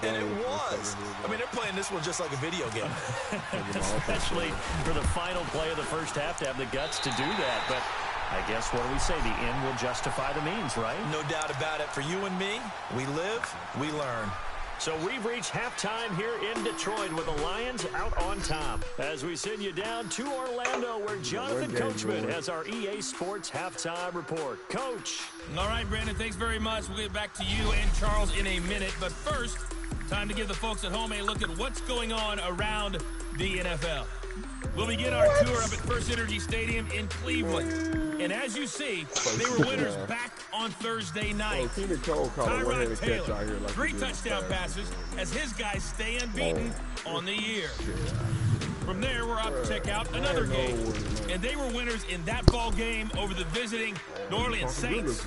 And it was. I mean, they're playing this one just like a video game. Especially for the final play of the first half to have the guts to do that. But I guess, what do we say? The end will justify the means, right? No doubt about it. For you and me, we live, we learn. So we've reached halftime here in Detroit with the Lions out on top. As we send you down to Orlando, where Jonathan Coachman has our EA Sports halftime report. Coach. All right, Brandon, thanks very much. We'll get back to you and Charles in a minute. But first, time to give the folks at home a look at what's going on around the NFL. We'll begin our tour up at First Energy Stadium in Cleveland. And as you see, they were winners back on Thursday night. Tyrod Taylor, 3 touchdown passes as his guys stay unbeaten on the year. From there, we're off to check out another game. And they were winners in that ball game over the visiting New Orleans Saints.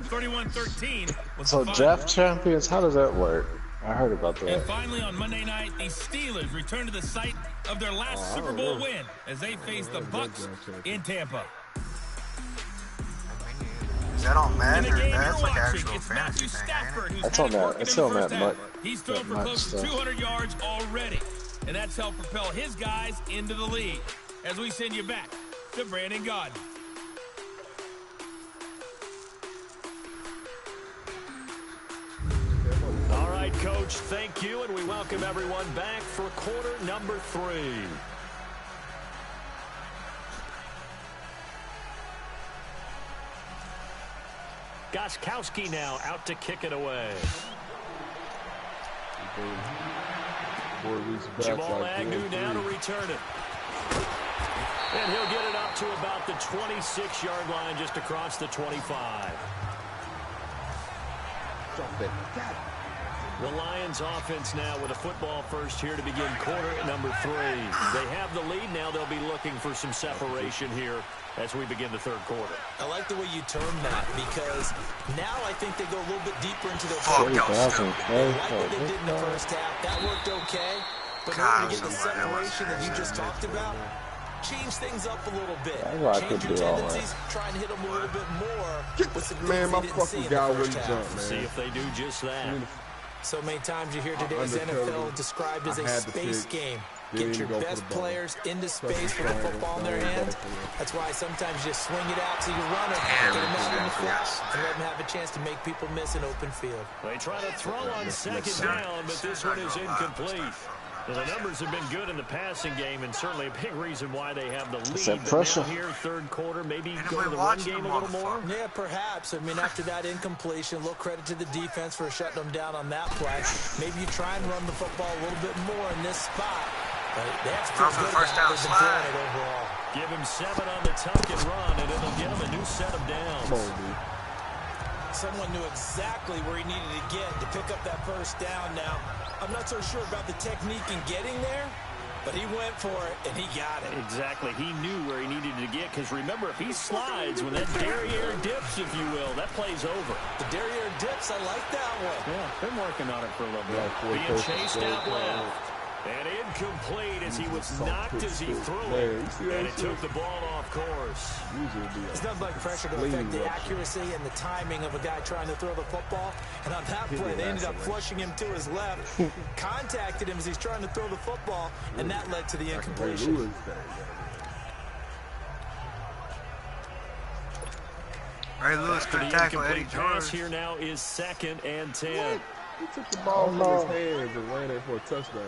31-13 was the So final. Jeff Champions, how does that work? I heard about And that. finally, on Monday night, the Steelers return to the site of their last Super Bowl win as they face the Bucs in Tampa. Is that on In Madden the or game that's you're like watching, actual it's fantasy Matthew thing, ain't Stafford, it? who's That's had on it that. working in It's the on first that half. much. He's thrown for much close to stuff. 200 yards already, and that's helped propel his guys into the lead. As we send you back to Brandon Gaudin. All right, Coach, thank you, and we welcome everyone back for quarter number 3. Gostkowski now out to kick it away. Jamal Agnew now to return it. And he'll get it up to about the 26-yard line, just across the 25. The Lions offense now with a football first here to begin quarter number 3. They have the lead now. They'll be looking for some separation here as we begin the third quarter. I like the way you termed that because now I think they go a little bit deeper into their Fuck, football. that was Thousand. stupid. They like what they did in the first half. That worked okay. But in order to get the separation that you just talked about, change things up a little bit. I Change could your do all that. tendencies, try and hit them a little bit more with some Man, things my they didn't see fucking in guy the wouldn't first jump, half. man. See if they do just that. So many times you hear today's undercover. NFL described as I a had to space pick. game. Didn't Get your go for best the ball. players into Fucking space with the triangle, football in their triangle, hands. triangle. That's why sometimes you just swing it out to your runner, Damn, get him out in the yes. flat, and let him have a chance to make people miss an open field. They try to throw on second down, but this one is incomplete. Well, the numbers have been good in the passing game, and certainly a big reason why they have the lead. that But pressure. now here, third quarter, maybe go to Anybody the run watching game the a little more. motherfucker? Yeah, perhaps. I mean, after that incompletion, a little credit to the defense for shutting them down on that play. Maybe you try and run the football a little bit more in this spot. But they have to feel Run for the good first about how down they've been slide. doing it overall. Give him 7 on the tuck and run, and it'll get him a new set of downs. Come on, dude. Someone knew exactly where he needed to get to pick up that first down now. I'm not so sure about the technique in getting there, but he went for it, and he got it. Exactly. He knew where he needed to get, because remember, if he slides, when that derriere dips, if you will, that play's over. The derriere dips, I like that one. Yeah, been working on it for a little bit. Yeah, Being four chased coaches, out four left. And incomplete as he was Soft knocked pitch as he stick. threw Man, it. you see that And it shit? took the ball off course. Usually it'd be It's nothing like pressure to clean affect the rupture. accuracy and the timing of a guy trying to throw the football. And on that Hit play, the they ended up laceration. flushing him to his left, contacted him as he's trying to throw the football, and that led to the Ray incompletion. Lewis thing, Ray Lewis After the could tackle Eddie incomplete pass George. here now is 2nd and 10. man. He took the ball from his hands and ran it for a touchdown.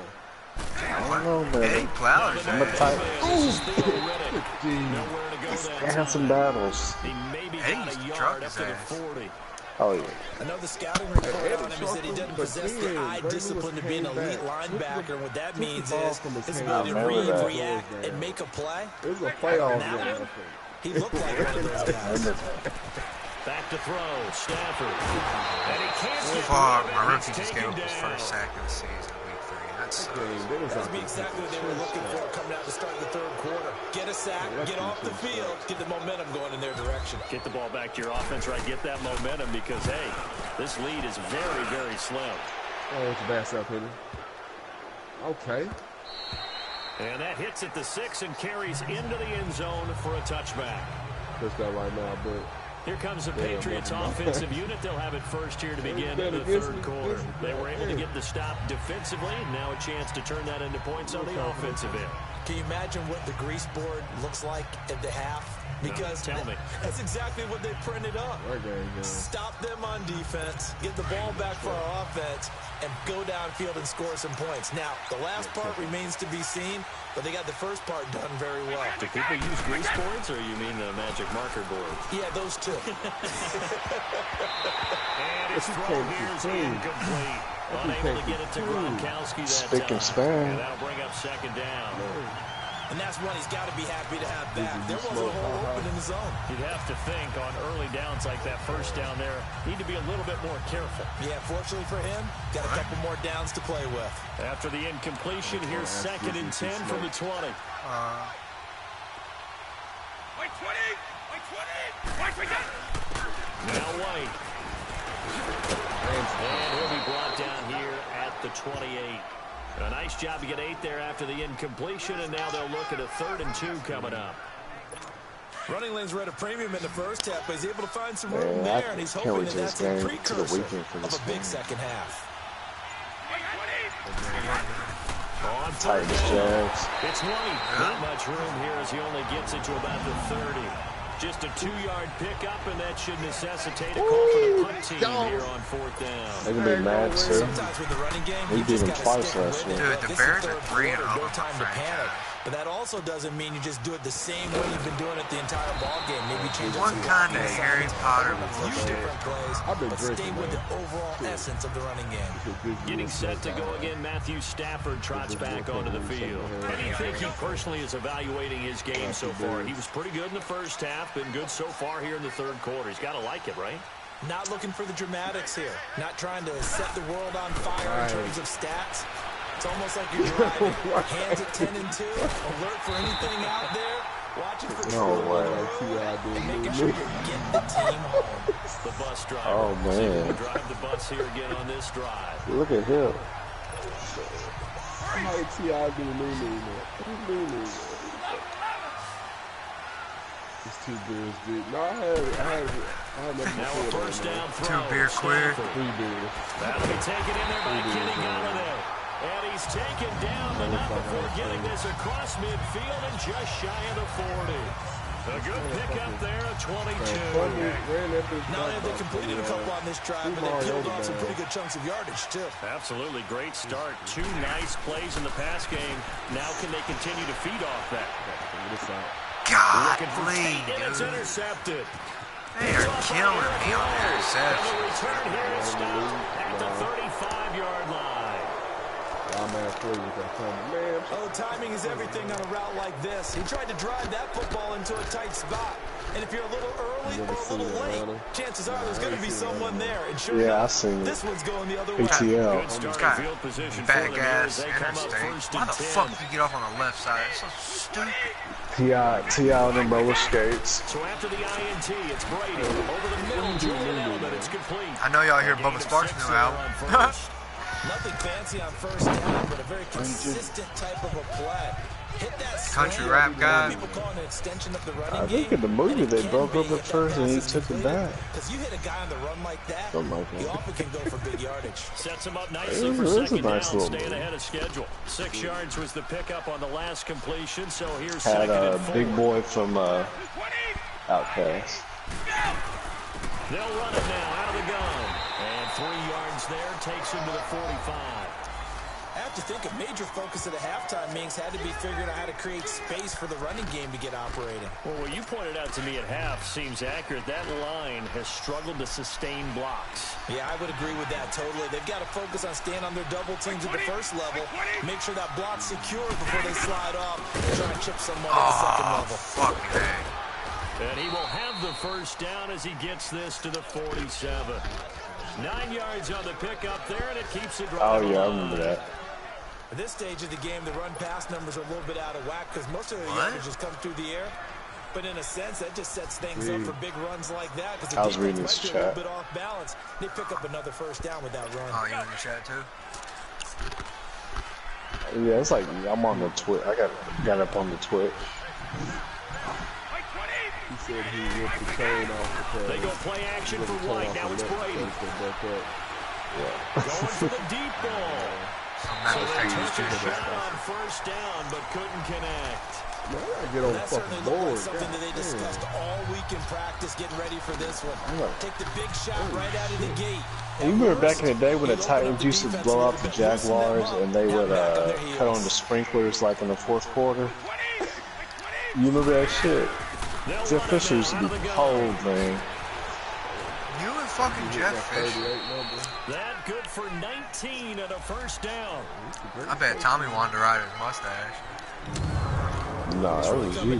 I don't know, Eddie man. plowed his I'm a ass. type. This is Theo Riddick. Jeez. Nowhere to go that They had some time. battles. He maybe Eddie got used a to yard truck up his to the ass. 40. Oh, yeah. Another scouting report Eddie on him is that he doesn't Sharp, possess but the then eye Ray Lewis discipline to be an came elite back, linebacker. And what that took the means ball is from his his hands. ability to I remember read, that. react, and make a play. It was a playoff That game, I one? think. He looked like one of those guys. Back to throw, Stafford. And he can't get Fuck, rid of my it. rookie It's just gave taken up his down. first sack of the season, week 3. That sucks. They was That'd out be there exactly what they kicking were looking shit. for coming out to start the third quarter. Get a sack, get off the field, get the momentum going in their direction. Get the ball back to your offense, right? Get that momentum because, hey, this lead is very, very slim. Oh, it's a bad stuff, hitting. Okay. And that hits at the 6 and carries into the end zone for a touchback. Touchdown right now, but Here comes the Patriots offensive unit. They'll have it first here to begin the third quarter. They were able to get the stop defensively, and now a chance to turn that into points on the offensive end. Can you imagine what the grease board looks like at the half? Because tell me. That's exactly what they printed up. Stop them on defense, get the ball back for our offense, and go downfield and score some points. Now, the last part remains to be seen, but they got the first part done very well. Do people use grease boards, or you mean the magic marker board? Yeah, those two. And his throw here is incomplete. Unable to get it to Gronkowski that time. And that'll bring up second down. And that's one he's got to be happy to have back. There wasn't a hole open in the zone. You'd have to think on early downs like that first down there, need to be a little bit more careful. Yeah, fortunately for him, got a couple more downs to play with. After the incompletion, here's 2nd and 10 from the 20. White 20! White 20! Now White. And he'll be brought down here at the 28. A nice job to get 8 there after the incompletion, and now they'll look at a 3rd and 2 coming up. Running lanes were at a premium in the first half, but he's able to find some room there, and he's hoping that that's a precursor of a big second half. On Titans, Jags. It's White. Not much room here as he only gets it to about the 30. Just a 2-yard pickup, and that should necessitate a call for the punt team here on 4th down. They're going to be mad, sir. Sometimes with the running game, we beat them twice last year. Dude, the Bears are 3-0. No time to panic. But that also doesn't mean you just do it the same way you've been doing it the entire ball game. Maybe change it One kind of Harry Potter bullshit. Different plays, but stay with the overall essence of the running game. Getting set to go again, Matthew Stafford trots back onto the field. How do you think he personally is evaluating his game so far? He was pretty good in the first half, been good so far here in the third quarter. He's got to like it, right? Not looking for the dramatics here. Not trying to set the world on fire in terms of stats. It's almost like you're driving, hands at 10 and 2, alert for anything out there, watching for trouble on the road, and making sure you get the team home. The bus driver. Oh, man. Drive the bus here again on this drive. Look at him. How did T.I. do Lulu? It's 2 beers, dude. No, I had nothing now a first down throw. 2 beer quick. 3 beers. That'll be taken in there by Kenny Golladay. And he's taken down enough before getting this across midfield and just shy of the 40. A good pickup there of 22. Not only have they completed a couple on this drive, but they peeled off some pretty good chunks of yardage, too. Absolutely. Great start. 2 nice plays in the pass game. Now can they continue to feed off that? God, and it's intercepted. They are killing me on the interception. And the return here is stopped at the 35-yard line. Oh, timing is everything on a route like this. He tried to drive that football into a tight spot. And if you're a little early or a little late, chances are there's going to be someone there. And sure enough, this one's going the other way. Scott, back ass interstate. Why the fuck did you get off on the left side? It's so stupid. T.I. on them roller skates. So after the INT, it's Brady. Over the middle, Julian Edelman. It's complete. I know y'all hear Bubba Sparks' new album. Nothing fancy on first down, but a very consistent type of a play. Hit that country rap guy. People call it an extension of the running I think in the movie they broke up at first and he took it back. Because you hit a guy on the run like that, you often can go for big yardage. Sets him up nicely for second down, staying ahead of schedule. 6 yards was the pickup on the last completion, so here's second and 4. Big boy from Outcast. They'll run it now out of the gun. And 3 yards there takes him to the 45. I have to think a major focus of the halftime meetings had to be figuring out how to create space for the running game to get operating. Well, what you pointed out to me at half seems accurate. That line has struggled to sustain blocks. Yeah, I would agree with that totally. They've got to focus on staying on their double teams at the first level, make sure that block's secure before they slide off and try and chip someone at the second level. Fuck me. And he will have the first down as he gets this to the 47. 9 yards on the pickup there, and it keeps it right. Oh, yeah, I remember that. At this stage of the game, the run-pass numbers are a little bit out of whack because most of the yardage just comes through the air. But in a sense, that just sets things up for big runs like that because the defense might be a little bit off balance. They pick up another first down with that run. Oh, you in the chat too? Yeah, it's like I'm on the Twitch. I got up on the Twitch. said he ripped the chain off the pass. They go play action for White. Now it's Brady. Going for the deep ball. So they took a shot on first down, but couldn't connect. Man, I gotta get on the fucking board. Like something that they discussed all week in practice, getting ready for this one. Take the big shot right out of the gate. And you remember back in the day when the Titans used to blow out the Jaguars and they would cut on the sprinklers like in the fourth quarter? You remember that shit? Jeff Fisher used to be cold, man. You and fucking Jeff Fisher. That good for 19 and a first down. I bet Tommy wanted to ride his mustache. No, that was you.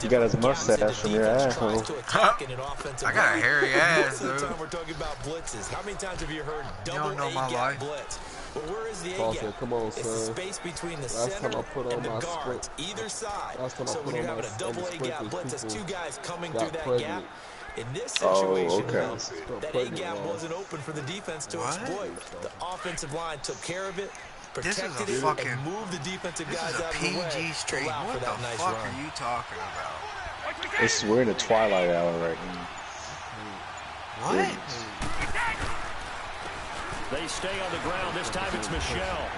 You got his mustache from your asshole. I got a hairy ass, dude. We're talking about blitzes. How many times have you heard double A-gap blitz? But where is the A-gap? Come on, it's the space between the center and the guards, either side. So when you're having a double A-gap blitz, that's two guys coming through that gap. In this situation, that A-gap wasn't open for the defense to exploit. The offensive line took care of it. Protected it and moved the defensive guys out of the way. PG stream. What the fuck are you talking about? We're in the twilight hour right now. What? They stay on the ground. This time it's Michelle.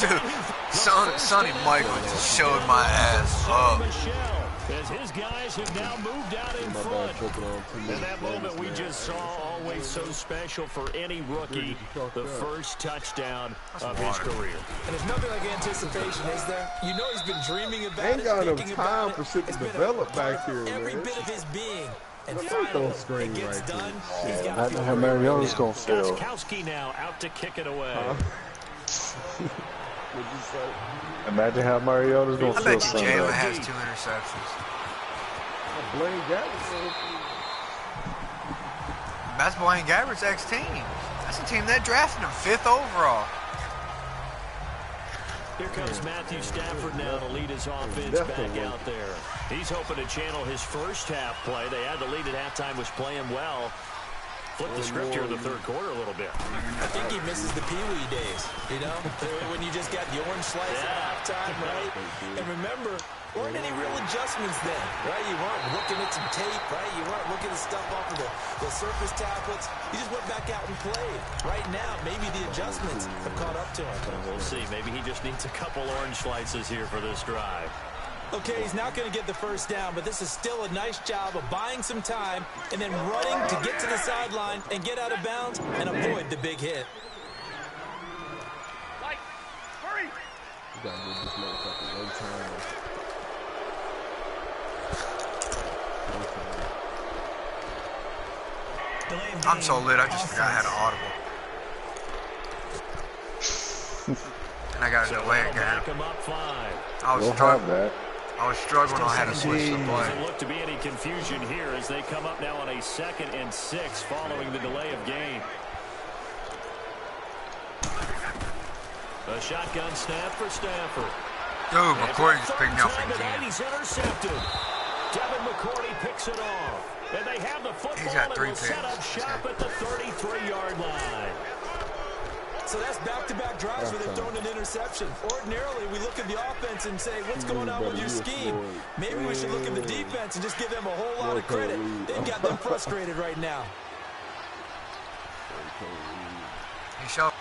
Dude, Sonny Michael just showed my ass up. As his guys have now moved out in front. And that moment we just saw, always so special for any rookie, the first touchdown of his career. And there's nothing like anticipation, is there? You know he's been dreaming about it. Ain't got enough time for shit to develop back here, man. Every bit of his being. And finally, it gets done. He's got I know how Mariota's going to feel. Gostkowski now out to kick it away. Imagine how Mariota's going to feel. I bet you Jalen has 2 interceptions. Blaine Gabbert. That's Blaine Gabbert's ex-team. That's the team that drafted him 5th overall. Here comes Matthew Stafford now to lead his offense back out there. He's hoping to channel his first half play. They had the lead at halftime, was playing well. Flip the script here in the third quarter a little bit. I think he misses the Pee-wee days, you know, when you just got the orange slice at halftime, right? And remember, weren't any real adjustments then, right? You weren't looking at some tape, right? You weren't looking at stuff off of the surface tablets. You just went back out and played. Right now, maybe the adjustments have caught up to him. We'll see. Maybe he just needs a couple orange slices here for this drive. Okay, he's not going to get the first down, but this is still a nice job of buying some time and then running to get to the sideline and get out of bounds and avoid the big hit. You gotta give this motherfucker one time. I'm so lit, I just forgot I had an audible. And I got to delay again. I was struggling on how to switch the play. Doesn't look to be any confusion here as they come up now on a 2nd and 6 following the delay of game. A shotgun snap for Stafford. Dude, McCourty just picked me off again. He's intercepted. Devin McCourty picks it off. And they have the football and will set up shop at the 33-yard line. So that's back-to-back drives where they've thrown an interception. Ordinarily, we look at the offense and say, what's going on with your scheme? Maybe we should look at the defense and just give them a whole lot of credit. They've got them frustrated right now. He showed.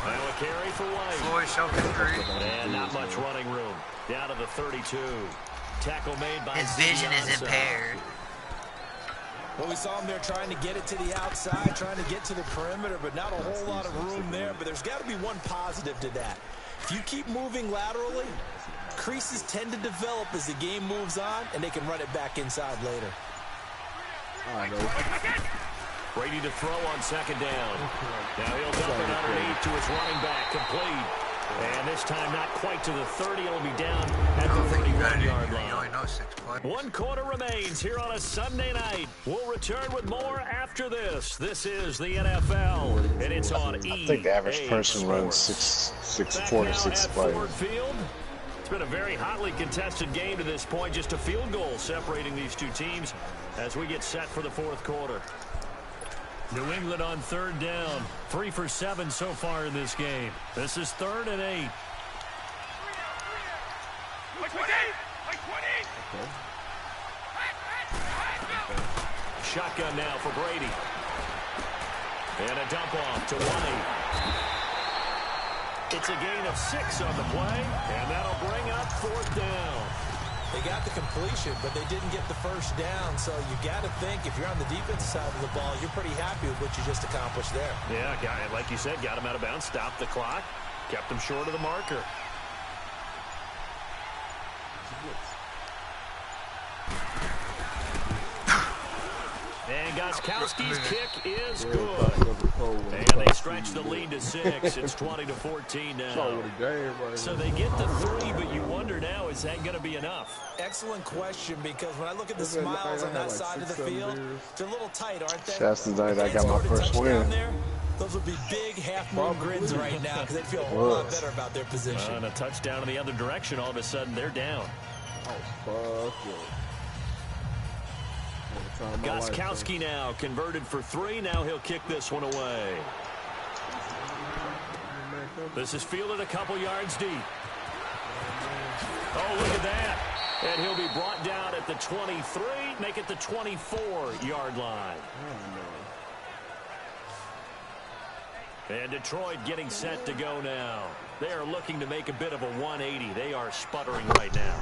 Now a carry for White. Floyd showed and not much running room. Down to the 32. Tackle made by his vision is impaired. Well, we saw him there trying to get it to the outside, trying to get to the perimeter, but not a whole lot of room there. But there's got to be one positive to that. If you keep moving laterally, creases tend to develop as the game moves on, and they can run it back inside later. Brady to throw on 2nd down. Now he'll dump it underneath to his running back, complete. And this time not quite to the 30. It'll be down at the 31-yard line. One quarter remains here on a Sunday night. We'll return with more after this. This is the NFL, and it's on EA. I think the average person runs 4 to 6 plays. It's been a very hotly contested game to this point. Just a field goal separating these two teams as we get set for the fourth quarter. New England on 3rd down. 3 for 7 so far in this game. This is 3rd and 8. Shotgun now for Brady. And a dump off to White. It's a gain of 6 on the play, and that'll bring up 4th down. They got the completion, but they didn't get the first down. So you got to think, if you're on the defensive side of the ball, you're pretty happy with what you just accomplished there. Yeah, like you said, got him out of bounds, stopped the clock, kept him short of the marker. And Gostkowski's kick is good. And they stretch the lead to 6. It's 20-14 now. So they get the 3, but you wonder now, is that going to be enough? Excellent question, because when I look at the smiles on that side of the field, they're a little tight, aren't they? That's the night I got my first win. Those would be big half-moon grins right now because they feel a whole lot better about their position. And a touchdown in the other direction, all of a sudden they're down. Oh, fuck it. Gostkowski now converted for 3. Now he'll kick this one away. This is fielded a couple yards deep. Oh, look at that. And he'll be brought down at the 23, make it the 24-yard line. And Detroit getting set to go now. They are looking to make a bit of a 180. They are sputtering right now.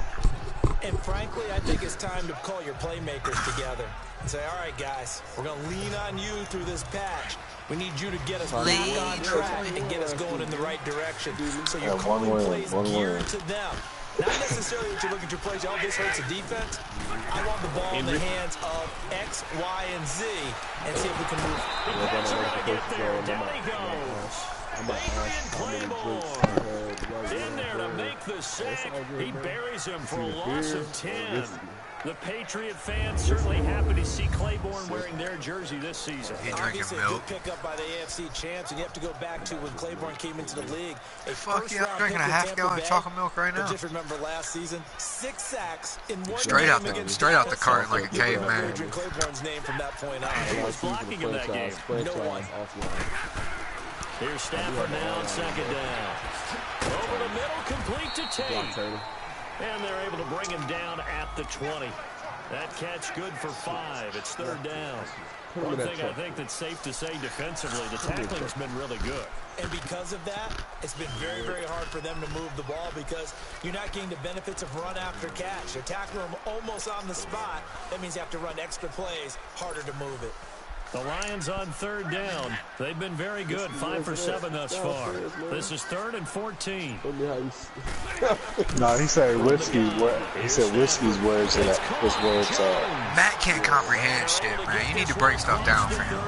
And frankly, I think it's time to call your playmakers together and say, all right, guys, we're going to lean on you through this patch. We need you to get us back on track and get us going in the right direction. So you're calling plays geared to them. Not necessarily that you look at your plays, oh, this hurts the defense. I want the ball in the hands of X, Y, and Z and see if we can move. Down he goes. Adrian Claymore in there to make the sack. He buries him for a loss of 10. The Patriot fans certainly happy to see Claiborne wearing their jersey this season. Obviously a good pickup by the AFC champs, and you have to go back to when Claiborne came into the league. Fuck yeah, I'm drinking a half-gallon of chocolate milk right now. Just remember last season, 6 sacks in one straight game out against the carton like a caveman. Adrian Claiborne's name from that point on. Who was blocking in that game? No one. Here's Stafford now on 2nd down. Over the middle, complete to Tate. And they're able to bring him down at the 20. That catch good for 5. It's 3rd down. One thing I think that's safe to say defensively, the tackling's been really good. And because of that, it's been very, very hard for them to move the ball because you're not getting the benefits of run after catch. They're tackling them almost on the spot. That means you have to run extra plays, harder to move it. The Lions on 3rd down. They've been very good, 5 for 7 thus far. This is 3rd and 14. No, he said whiskey. He said whiskey's words in his words. Matt can't comprehend shit, man. You need to break stuff down for him.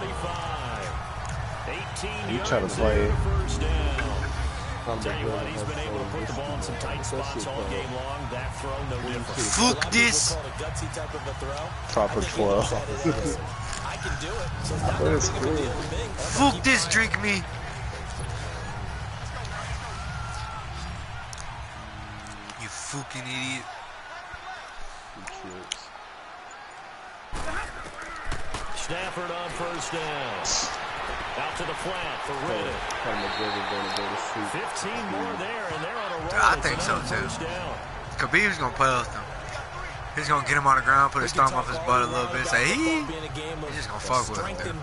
You trying to play? Tell you what, he's been able to put the ball in some tight spots all game long. That throw, no different. Fuck this. Proper 12. I can do it. So it's not that big of a deal to me. Fuck this, drink me. You fucking idiot. Stafford on 1st down. Out to the flat for Riddick. 15 more there, and they're on a roll. I think so, too. Khabib's going to play with them. He's going to get him on the ground, put his thumb off his butt a little bit, say, he's just going to fuck with him.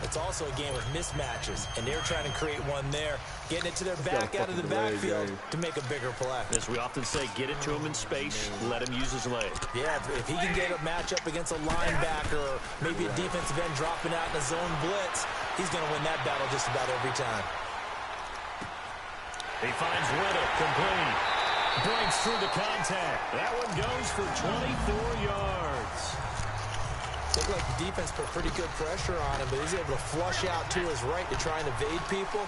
It's also a game of mismatches, and they're trying to create one there, getting it to their back out of the backfield to make a bigger play. As we often say, get it to him in space, let him use his leg. Yeah, if he can get a matchup against a linebacker or maybe a defensive end dropping out in a zone blitz, he's going to win that battle just about every time. He finds Riddick complete. Breaks through the contact. That one goes for 24 yards. Looked like the defense put pretty good pressure on him, but he's able to flush out to his right to try and evade people.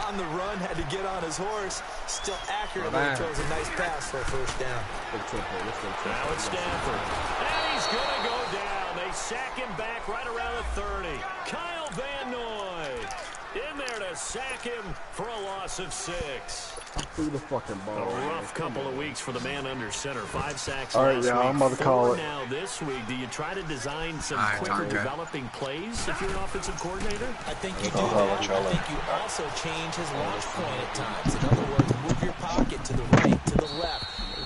On the run, had to get on his horse. Still accurately throws a nice pass for a 1st down. Now it's Stafford. And he's going to go down. They sack him back right around the 30. Kyle Van Noy in there to sack him for a loss of 6. threw the fucking ball. A rough couple of weeks for the man under center. 5 sacks All right, last yeah, week. I'm about to call 4 it. now this week. Do you try to design some All right, quicker okay. developing plays if you're an offensive coordinator? I think you do that. I think you also change his launch point at times. In other words, move your pocket to the right, to the left,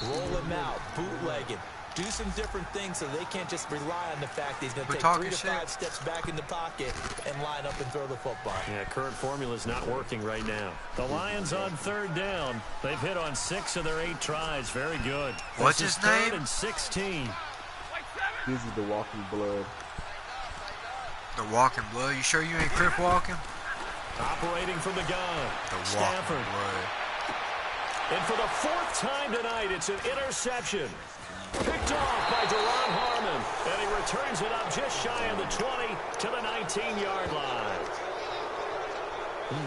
roll him out, bootleg it. Do some different things so they can't just rely on the fact that he's going to take 3 to 5 steps back in the pocket and line up and throw the football. Yeah, current formula is not working right now. The Lions on 3rd down. They've hit on 6 of their 8 tries. Very good. What's This his is 3rd name? and 16. This is the walking blood. The walking blood. You sure you ain't crip walking? Operating from the gun. The walking Stafford. blood. And for the 4th time tonight, it's an interception. Picked off by Duron Harmon. And he returns it up just shy of the 20 to the 19-yard line.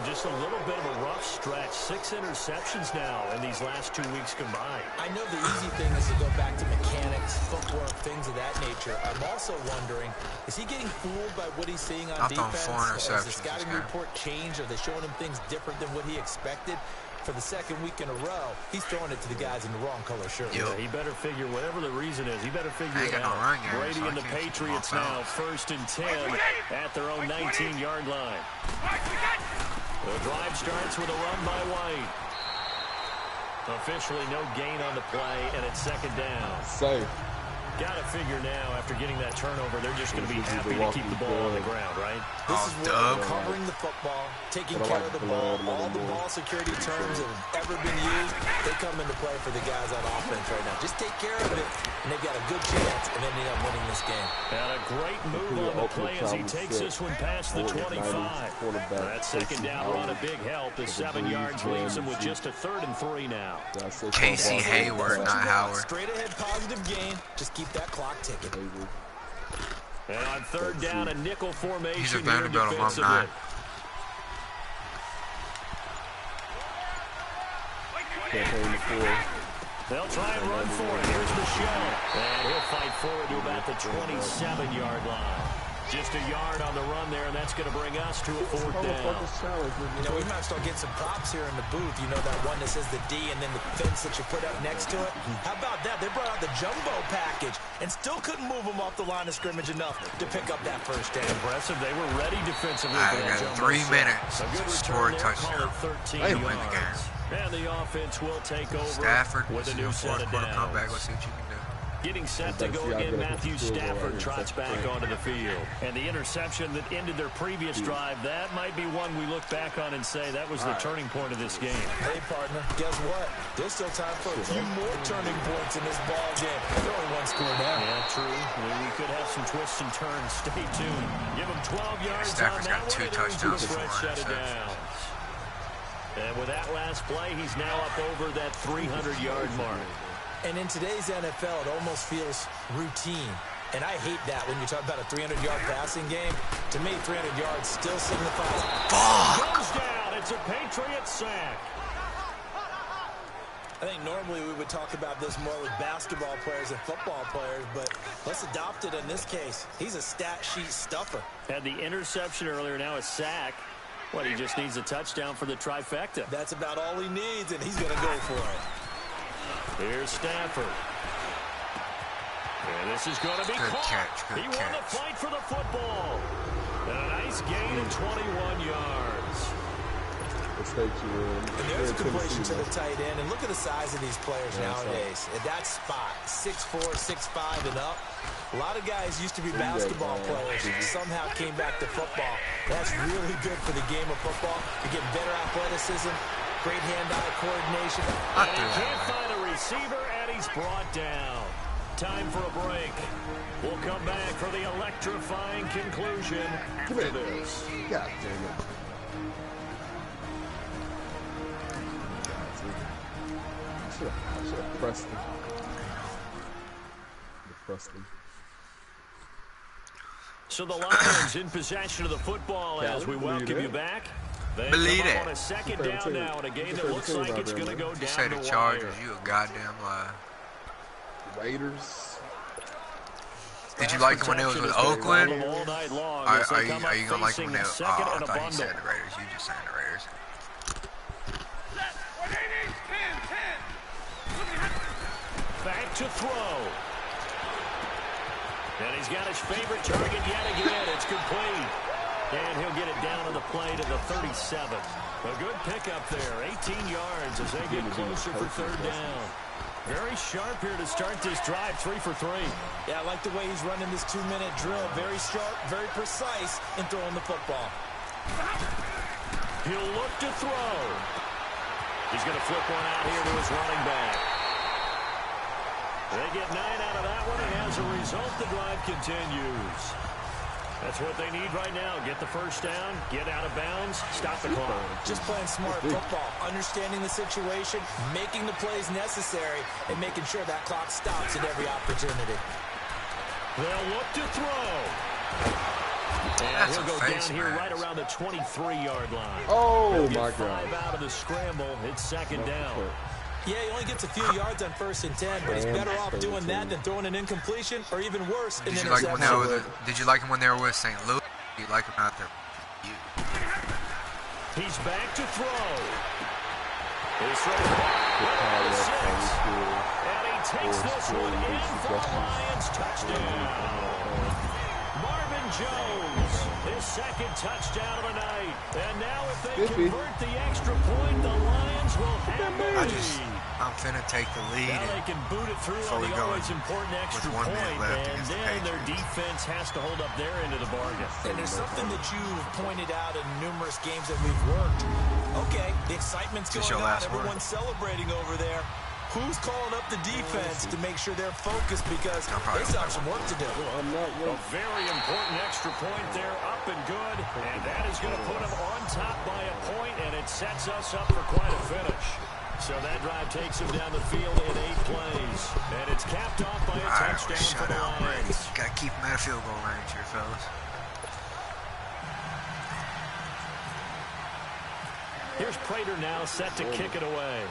Just a little bit of a rough stretch. 6 interceptions now in these last 2 weeks combined. I know the easy thing is to go back to mechanics, footwork, things of that nature. I'm also wondering, is he getting fooled by what he's seeing on I've thrown defense? 4 Has the interceptions scouting this game. report changed? Are they showing him things different than what he expected? For the 2nd week in a row, he's throwing it to the guys in the wrong color shirt. Yep. Yeah, he better figure, whatever the reason is, he better figure Ain't it got no out. run game, Brady so I and the can't keep him Patriots off now, balance. 1st and 10 at their own 19-yard line. The drive starts with a run by White. Officially no gain on the play, and it's 2nd down. Safe. Got to figure now, after getting that turnover, they're just going to be happy to keep the ball on the ground, right? This Oh, is where Doug. they're covering the football, taking But I care like of the blood ball. a All little the more. ball security terms that have ever been used, they come into play for the guys on offense right now. Just take care of it, and they've got a good chance of ending up winning this game. And a great move on the play as he takes this one past the 25. That 2nd down run, a big help. The 7 yards leaves him with just a 3rd and 3 now. Casey Hayward, not Howard. Straight ahead positive gain. Just keep that clock ticking. And on 3rd down, a nickel formation He's a here Vanderbilt defensively. alumni. They'll try and run for it. Here's Michelle. And he'll fight forward to about the 27-yard line. Just a yard on the run there, and that's going to bring us to a 4th down. You know, we might start getting some props here in the booth. You know that one that says the D and then the fence that you put up next to it? How about that? They brought out the jumbo package and still couldn't move them off the line of scrimmage enough to pick up that 1st down. Impressive. They were ready defensively I for that got jumbo 3 set. minutes A good to return score a there. touchdown. Call it 13 They win the yards. game. And the offense will take over Stafford, with this a is new your set 4th of quarter downs. comeback. Let's see what you can do. Getting set to go again, Matthew Stafford trots back onto the field. And the interception that ended their previous drive, that might be one we look back on and say that was the turning point of this game. Hey, partner, guess what? There's still time for a few more turning points in this ball game. They're only 1 score down. Yeah, true. We could have some twists and turns. Stay tuned. Give them 12 yards Stafford's on that got 2 one. touchdowns and and 4 fresh set of interceptions. downs. And with that last play, he's now up over that 300-yard mark. And in today's NFL, it almost feels routine. And I hate that when you talk about a 300-yard passing game. To me, 300 yards still signifies... Goes down. It's a Patriot sack. I think normally we would talk about this more with basketball players and football players, but let's adopt it in this case. He's a stat sheet stuffer. Had the interception earlier, now a sack. What, he just needs a touchdown for the trifecta. That's about all he needs, and he's going to go for it. Here's Stafford. And this is going to be Good caught. catch, good He won the catch. fight for the football. And a nice gain of 21 yards. And there's a completion to the tight end. And look at the size of these players nowadays. At that spot, 6'4", 6'5", and up. A lot of guys used to be basketball players who somehow came back to football. That's really good for the game of football. You get better athleticism, great hand-eye coordination. And he can't find a receiver, and he's brought down. Time for a break. We'll come back for the electrifying conclusion after this. God damn it. I should have pressed him. So the Lions in possession of the football as we welcome you back. They Believe come up it. on a 2nd down now in a game that looks like it's going to go You say down the the Chargers, wire. you a goddamn lie. Raiders. Did you like it when it was with Oakland? All night long Are as they you come up going to like it when facing they... a Oh, second I and a thought you bundle. said the Raiders. You just said the Raiders. to throw. And he's got his favorite target yet again. It's complete. And he'll get it down to the play to the 37. A good pickup there. 18 yards as they get closer for third down. Very sharp here to start this drive. 3 for 3. Yeah, I like the way he's running this 2-minute drill. Very sharp, very precise in throwing the football. He'll look to throw. He's going to flip one out here to his running back. They get 9 out of that one, and as a result, the drive continues. That's what they need right now. Get the first down, get out of bounds, stop the clock. Just playing smart football, understanding the situation, making the plays necessary, and making sure that clock stops at every opportunity. They'll look to throw. And he'll go down here right around the 23-yard line. Oh, my God. 5 out of the scramble. It's second down. Yeah, he only gets a few yards on 1st and 10, but he's better off doing that than throwing an incompletion or even worse, an interception. Did you like him when they were with St. Louis? Do you like him out there? He's back to throw. He's throwing back. And he takes this one in for the Lions touchdown. Marvin Jones, his second touchdown of the night. And now if they convert the extra point, the Lions will have the lead. I'm finna take the lead. Now they can boot it through on the always important extra point, and then their defense has to hold up their end of the bargain. And there's something that you've pointed out in numerous games that we've worked. Okay, the excitement's going on. Everyone's celebrating over there. Who's calling up the defense to make sure they're focused because they still have some work to do? A very important extra point there, up and good, and that is going to put them on top by a point, and it sets us up for quite a finish. So that drive takes him down the field in 8 plays, and it's capped off by a touchdown for the Lions. Got to keep him at a field goal range here, fellas. Here's Prater now set to kick it away.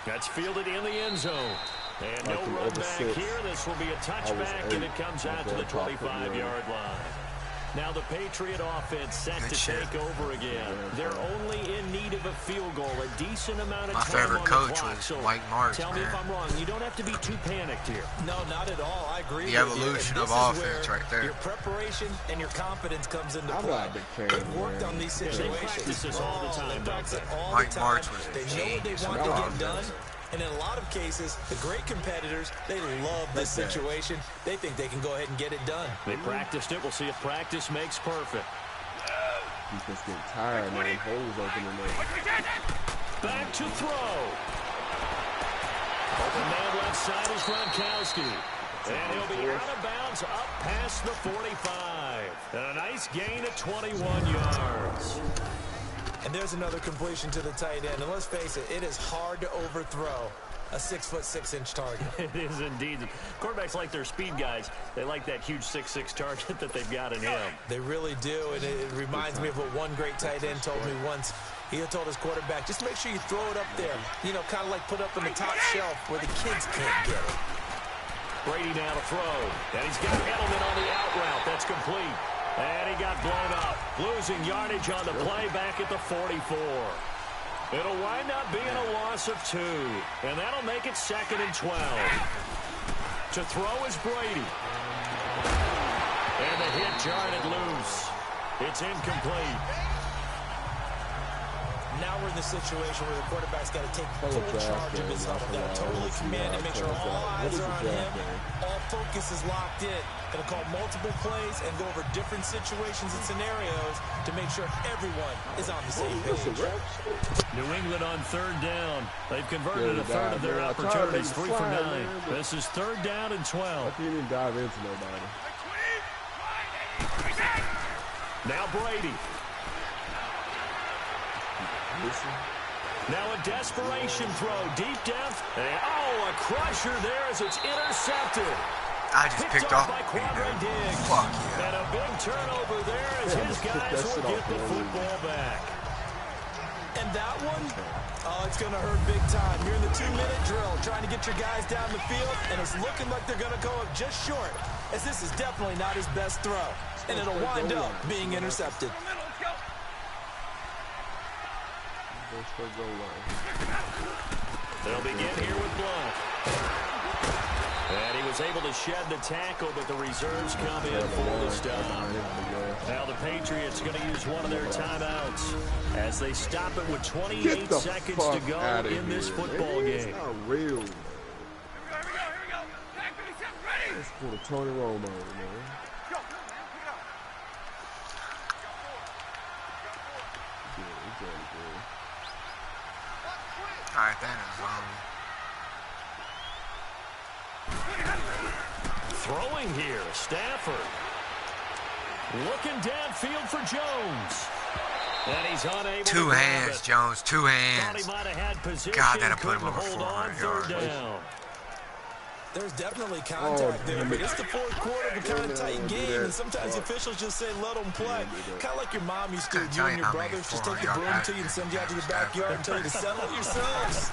That's fielded in the end zone. And no run back here. This will be a touchback, and it comes out to the 25-yard line. Now the Patriot offense set to take over again. They're only in need of a field goal, a decent amount of time on the clock. My favorite coach was Mike Martz. Tell me if I'm wrong. You don't have to be too panicked here. No, not at all. I agree with you. The evolution of offense right there. Your preparation and your confidence comes into play. They've worked on these situations. They practice this all the time, don't they? Mike Martz was They know what they want to get done. And in a lot of cases, the great competitors, they love this situation. They think they can go ahead and get it done. They practiced it. We'll see if practice makes perfect. Defense getting tired, man. Holes open in there. Back to throw. Open man left side is Gronkowski. And he'll be out of bounds up past the 45. A nice gain of 21 yards. And there's another completion to the tight end. And let's face it, it is hard to overthrow a 6'6" target. It is indeed. Quarterbacks like their speed guys. They like that huge 6'6" target that they've got in him. They really do. And it reminds me of what one great tight end told me once. He told his quarterback, just make sure you throw it up there. You know, kind of like put up on the top shelf where the kids can't get it. Brady now to throw. And he's got Edelman on the out route. That's complete. And he got blown up, losing yardage on the play back at the 44. It'll wind up being a loss of 2, and that'll make it 2nd and 12. To throw is Brady. And the hit jarred it loose. It's incomplete. Now we're in the situation where the quarterback's got to take full charge of his huddle. Got to totally command and make sure all eyes are on him. All focus is locked in. Going to call multiple plays and go over different situations and scenarios to make sure everyone is on the same page. New England on 3rd down. They've converted a third of their opportunities, 3 for 9. This is 3rd down and 12. I can't even dive into nobody. Now Brady. Now a desperation throw deep down. And, a crusher there as it's intercepted. I just picked off by Quandre Diggs. Fuck yeah. And a big turnover there as his guys will get the football back. And that one, it's going to hurt big time. You're in the 2-minute drill trying to get your guys down the field, and it's looking like they're going to go up just short, as this is definitely not his best throw. And it'll wind up being intercepted. They'll begin here with Blunt. And he was able to shed the tackle, but the reserves come in for the stop. Now the Patriots are going to use one of their timeouts as they stop it with 28 seconds to go in this football game. It's not real. Let's pull the Tony Romo, man. All right, that is Throwing here, Stafford. Looking downfield for Jones. And he's unable to two grab hands, it. Jones, two hands. Thought he might have had position. God, that'll put him couldn't over hold on 400 third yards. down. There's definitely contact there, but it's the fourth quarter of a kind of tight game, and sometimes the officials just say, let them play. Kind of like your mom used to with you and your brothers. Just take the broom to you and send you out to the backyard and tell you to settle it yourselves.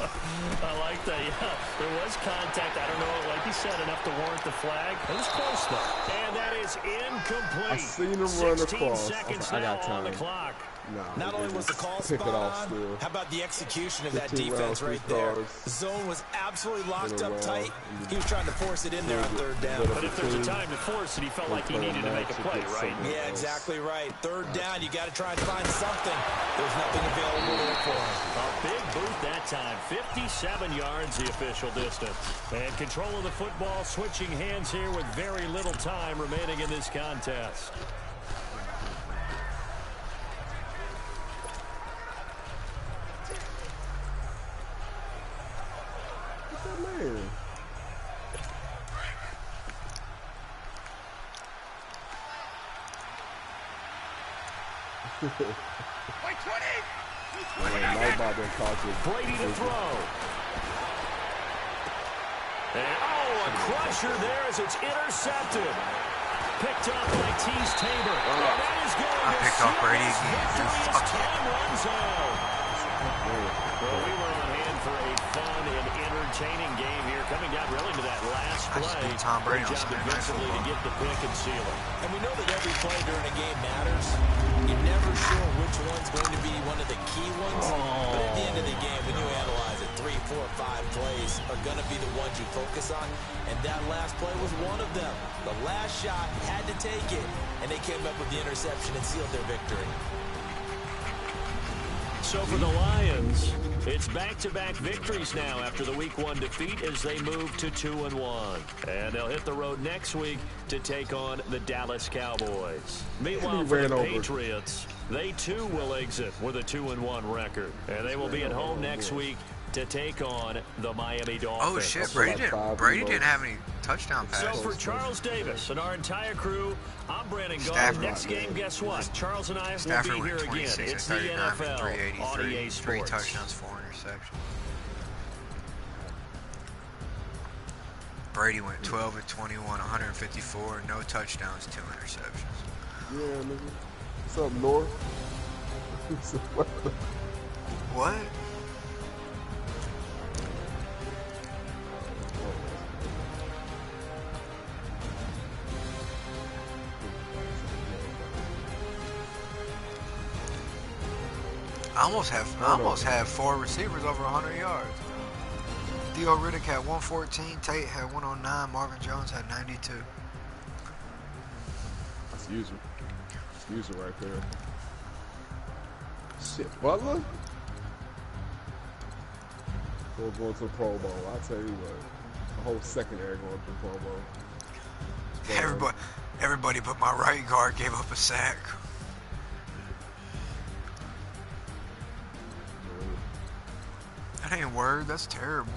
I like that, yeah. There was contact. I don't know, like you said, enough to warrant the flag. It was close, though. And that is incomplete. I seen him run 16 across. seconds I now got time. on the clock. Not only was the call spot on, how about the execution of that defense right there? The zone was absolutely locked up tight. He was trying to force it in there on third down. But if there's a time to force it, he felt like he needed to make a play, right? Yeah, exactly right. Third down, you got to try and find something. There's nothing available there for him. A big boot that time. 57 yards the official distance. And control of the football, switching hands here with very little time remaining in this contest. Brady to throw. And, a crusher there as it's intercepted. Picked up by Tease Tabor. And that is going to picked off Brady again. Time runs out. Well, we were on hand for a fun and entertaining game here, coming down really to that last play. Tom Brady job defensively to get the pick and seal it. And we know that every play during a game matters. You're never sure which one's going to be one of the key ones. But at the end of the game, when you analyze it, 3, 4, 5 plays are going to be the ones you focus on. And that last play was one of them. The last shot had to take it. And they came up with the interception and sealed their victory. So for the Lions, it's back-to-back victories now after the Week 1 defeat as they move to 2-1. And they'll hit the road next week to take on the Dallas Cowboys. Meanwhile, for the Patriots, they too will exit with a 2-1 record. And they will be at home next week to take on the Miami Dolphins. Oh, shit. Brady didn't have any touchdown passes. So for Charles Davis and our entire crew, I'm Brandon Gault. Next game, guess what? Charles and I will be here again. It's the NFL on EA Sports. 3 touchdowns, 4 interceptions. Brady went 12 of 21, 154, no touchdowns, 2 interceptions. Yeah, nigga. What's up, North? What? I almost have 4 receivers over 100 yards. Theo Riddick had 114, Tate had 109, Marvin Jones had 92. That's user. That's user right there. Shit, Butler? Going to the Pro Bowl. I'll tell you what. The whole secondary going to the Pro Bowl. Everybody but my right guard gave up a sack. That ain't word. That's terrible.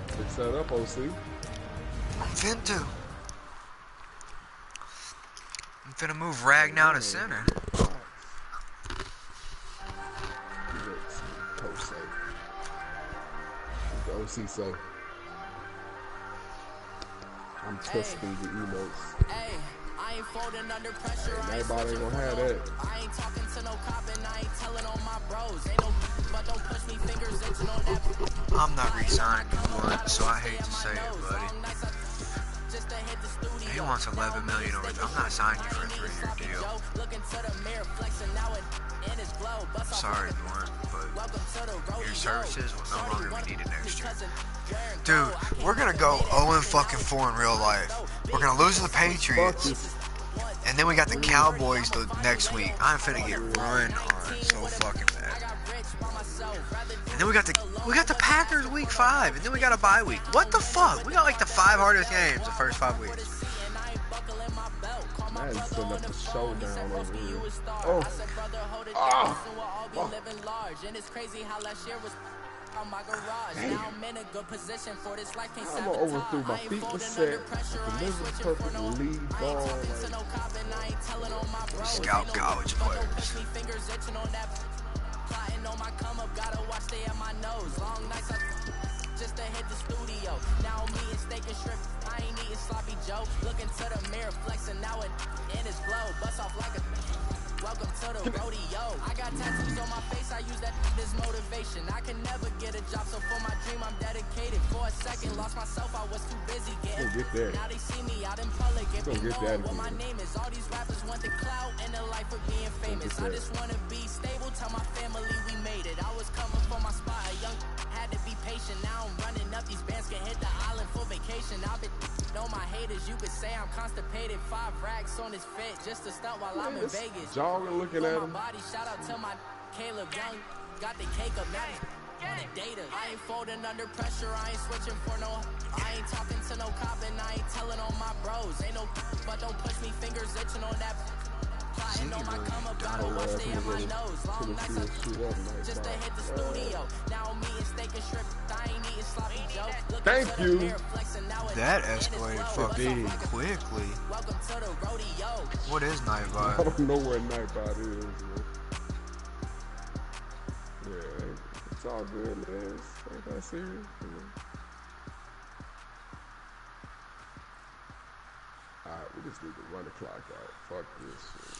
Fix that up, OC. I'm finna move Ragnow to center. The OC say. I'm testing the emotes. I ain't folding under pressure. Everybody ain't gonna have that. I ain't talking to no cop and I ain't telling on my bros. Ain't no but don't push me fingers itching on that. I'm not re-signing you one, so I hate to say it, buddy. He wants $11 million over there. I'm not signing you for a 3-year deal. Sorry, Norm, but your services will no longer be needed next year. Dude, we're gonna go 0-4 in real life. We're gonna lose to the Patriots, and then we got the Cowboys the next week. I'm finna get run on so fucking bad. And then we got the Packers week 5, and then we got a bye week. What the fuck? We got like the 5 hardest games the first 5 weeks. Man, setting up the showdown over here. On my garage, now I'm in a good position for this life. Can't I'm overthrew. My feet were set. Delivered perfect lead ball. Scout college players. On my come up, gotta watch stay at my nose. Long nights just to hit the studio. Now I'm eating steak and shrimp. I ain't eating sloppy Joe. Looking to the mirror, flexing now and in his glow. Bust off like a welcome to the rodeo. I got tattoos on my face, I use that as motivation. I can never get a job, so for my dream I'm dedicated. For a second, lost myself, I was too busy getting. Now they see me out in public, if they know what my name is. All these rappers want the clout and the life of being famous. I just wanna be stable, tell my family we made it. I was coming for my spot, a young had to be patient. Now I'm running up, these bands can hit the island for vacation. I've been know my haters, you could say I'm constipated. 5 racks on his fit, just to stunt while I'm in Vegas. Jogging, looking at him. Body, shout out to my Caleb Young, got the cake up now. On the data, I ain't folding under pressure. I ain't switching for no. I ain't talking to no cop and I ain't telling on my bros. Ain't no, but don't push me, fingers itching on that. Plotting on my come up, gotta watch stay in my nose. Long nights just to hit the studio. Now I'm eating steak and shrimp. I ain't eating sloppy Joe. Thank you. That escalated fucking quickly. Welcome to the rodeo. What is Night I Vibe? don't know where Night Vibe is, man. Yeah, it's all good, man. Ain't that serious? Alright, we just need to run the clock out. Fuck this shit.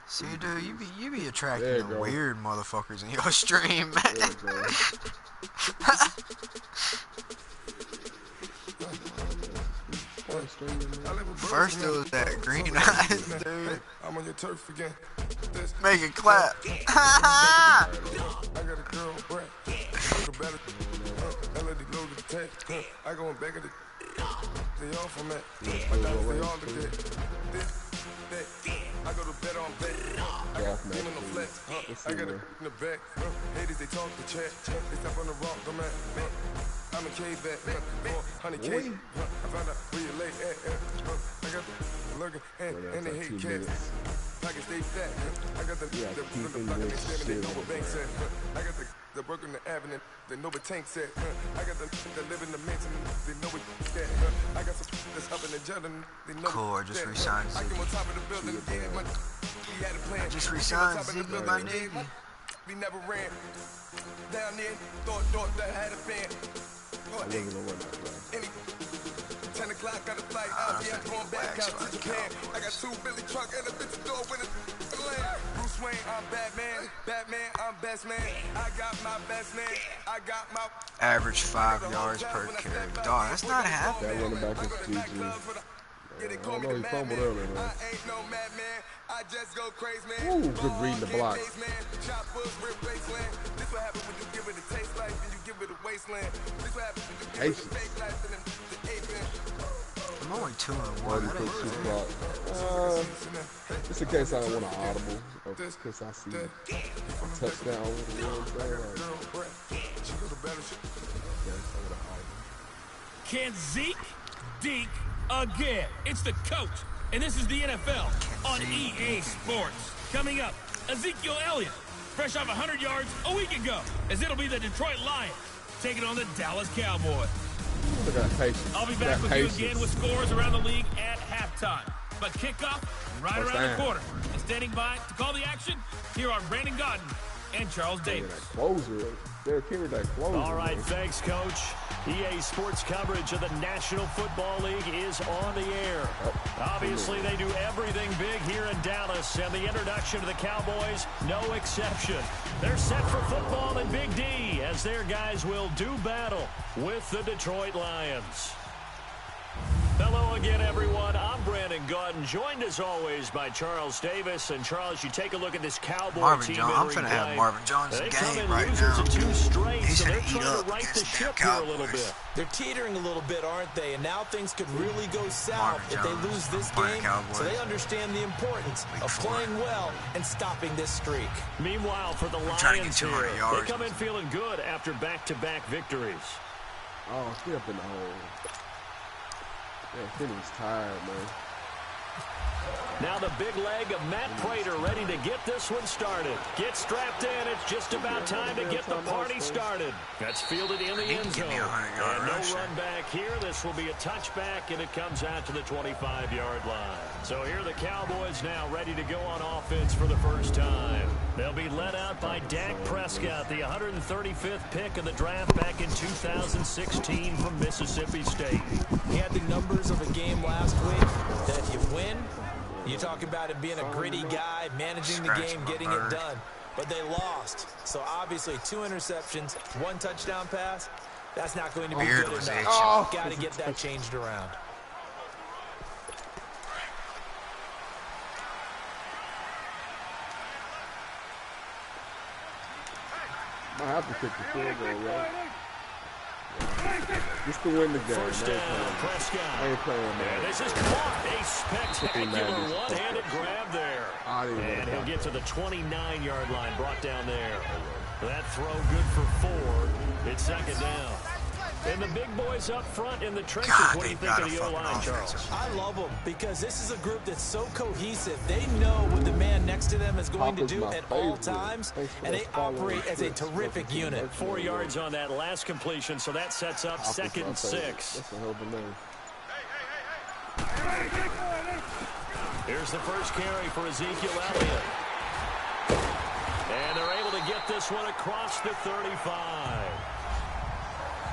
See, dude, you be attracting the weird motherfuckers in your stream, man. First it was that green eyes, dude. I'm on your turf again. Make it clap. I got a girl, Brett. I go in back of the. They all from that. My dogs, they all look at. I go to bed on bed. I got them in the flex. I got it in the back. Ladies, they talk the chat. They step on the rock, I'm at. I'm a K-back. 100K. I found out where you lay at. I got the lurking and they hate cats. I can stay fat. I got the block and they stand and they know what bank said. I got the work in the avenue, they know what tank said. I got the live in the mansion, they know what that. I got some that's up in the jet and they know. Cool, I just resigned Ziggy. I just resigned Ziggy, my nigga. We never ran down there, thought that I had a fan. I wasn't gonna run that play. 10 o'clock, got a flight out, yeah, I'm going back out to Japan. I got 2 Billy truck and a bitch door with a land. Bruce Wayne, I'm Batman, I'm best man. I got my best man, I got my... Average 5 yards per carry. Dog, that's not happening. That running back is GG. I don't know, he fumbled earlier, man. I just go crazy, man. Ooh, good reading the blocks. This what happens when you give it a taste life and you give it a wasteland. This what happens when you give it a fake life and the ape. I'm only 2-1. That ain't Just in case I don't want an audible, or in case I see a touchdown, you know what I'm saying? Can Zeke deke again? It's the coach, and this is the NFL on EA Sports. Coming up, Ezekiel Elliott, fresh off 100 yards a week ago, as it'll be the Detroit Lions taking on the Dallas Cowboys. Look at that patience. I'll be back with you again with scores around the league at halftime. But kickoff right around the corner. And standing by to call the action, here are Brandon Gaudin and Charles Davis. All right, thanks, Coach. EA Sports coverage of the National Football League is on the air. Obviously, they do everything big here in Dallas, and the introduction to the Cowboys, no exception. They're set for football in Big D, as their guys will do battle with the Detroit Lions. Hello again, everyone. I'm Brandon Gaudin, joined as always by Charles Davis. And Charles, you take a look at this Cowboy Marvin team. Jones. I'm finna have Marvin Jones in game right now. He's gonna eat up against the Cowboys. They're teetering a little bit, aren't they? And now things could really go south if they lose this game. So they understand the importance of playing well and stopping this streak. Meanwhile, for the Lions here, they come in feeling good after back-to-back victories. Oh, get up in the hole. Yeah, Finney's tired, man. Now the big leg of Matt Prater ready to get this one started. Get strapped in. It's just about time to get the party started. That's fielded in the end zone. And no run back here. This will be a touchback, and it comes out to the 25-yard line. So here are the Cowboys now ready to go on offense for the first time. They'll be led out by Dak Prescott, the 135th pick of the draft back in 2016 from Mississippi State. He had the numbers of a game last week that if you win, you talk about it being a gritty guy, managing the game, getting it done. But they lost. So obviously 2 interceptions, 1 touchdown pass. That's not going to be good enough. Got to get that changed around. I have to kick the field goal, right? Just to win the game. First down, Prescott. I ain't playing that. This is caught. A spectacular one-handed grab there. And he'll get to the 29-yard line, brought down there. That throw good for 4. It's second down. And the big boys up front in the trenches. What do you think of the O-line, Charles? I love them because this is a group that's so cohesive. They know what the man next to them is going to do at all times, and they operate as a terrific unit. 4 yards on that last completion, so that sets up 2nd and 6. That's a hell of a name. Here's the first carry for Ezekiel Elliott. And they're able to get this one across the 35.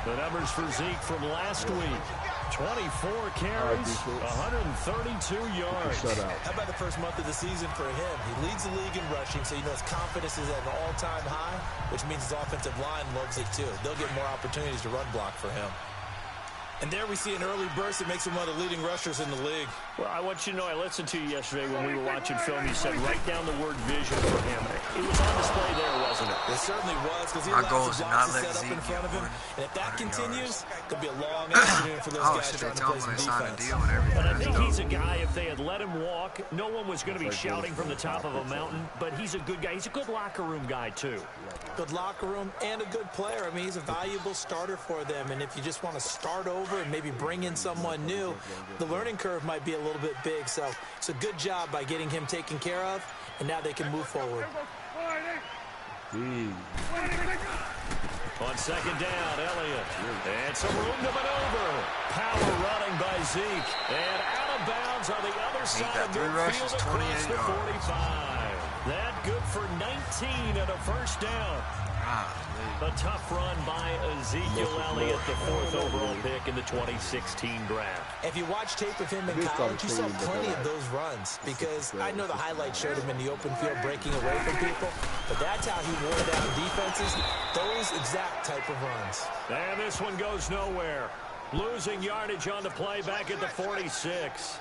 The numbers for Zeke from last week. 24 carries, 132 yards. How about the first month of the season for him? He leads the league in rushing, so you know his confidence is at an all-time high, which means his offensive line loves it too. They'll get more opportunities to run block for him. And there we see an early burst that makes him one of the leading rushers in the league. Well, I want you to know, I listened to you yesterday when we were watching film. You said write down the word vision for him. It was on display there, wasn't it? It certainly was, because he allows the blocks to set up in front of him. And if that continues, it could be a long afternoon for those guys trying to play some defense. But I think he's a guy, if they had let him walk, no one was going to be shouting from the top of a mountain. But he's a good guy. He's a good locker room guy, too. Good locker room and a good player. I mean, he's a valuable starter for them. And if you just want to start over and maybe bring in someone new, the learning curve might be a little bit big. So it's a good job by getting him taken care of, and now they can move forward. On second down, Elliott. And some room to maneuver. Power running by Zeke. And out of bounds on the other side of midfield across the 45. That good for 19 and a first down. A tough run by Ezekiel Elliott, the 4th overall pick in the 2016 draft. If you watch tape of him in college, you saw plenty of those runs, because I know the highlights showed him in the open field breaking away from people, but that's how he wore down defenses, those exact type of runs. And this one goes nowhere. Losing yardage on the play back at the 46.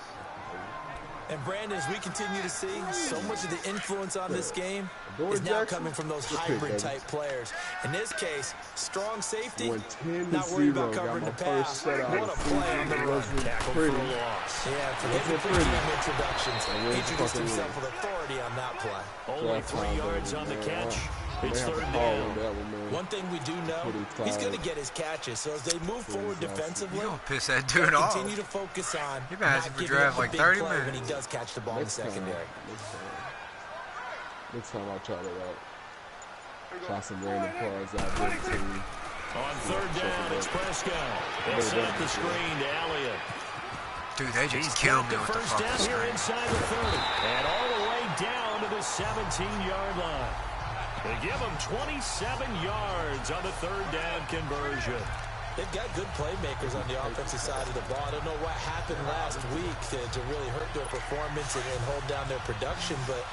And Brandon, as we continue to see, so much of the influence on this game is now coming from those hybrid-type players. In this case, strong safety, not worried about covering the pass. What a play on the run. Tackle for a loss. Yeah, forget the pregame introductions. Introduced himself with authority on that play. Only 3 yards on the catch. It's third down. One thing we do know, he's going to get his catches. So as they move forward defensively, you don't piss that dude off. Continue to focus on not giving up like 30 minutes when he does catch the ball in the secondary. Next time I'll try that out. Try some random cards out there too. On third down, it's Prescott. They'll set up the screen to Elliott. Dude, they just killed me with the first down here inside the 30. And all the way down to the 17-yard line. They give him 27 yards on the third down conversion. They've got good playmakers on the offensive side of the ball. I don't know what happened last week to really hurt their performance and hold down their production, but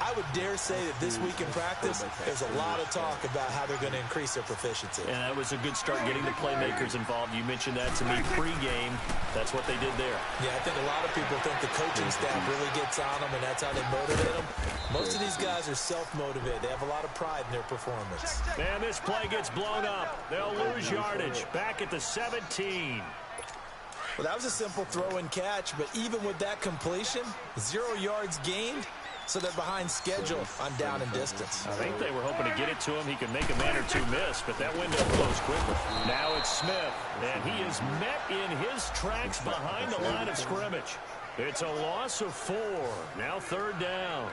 I would dare say that this week in practice, there's a lot of talk about how they're going to increase their proficiency. And that was a good start getting the playmakers involved. You mentioned that to me pregame. That's what they did there. Yeah, I think a lot of people think the coaching staff really gets on them, and that's how they motivate them. Most of these guys are self-motivated. They have a lot of pride in their performance. And this play gets blown up. They'll lose yardage. Back at the 17. Well, that was a simple throw and catch, but even with that completion, 0 yards gained, so they're behind schedule on down and distance. I think they were hoping to get it to him. He could make a man or two miss, but that window closed quickly. Now it's Smith, and he is met in his tracks behind the line of scrimmage. It's a loss of 4. Now 3rd down.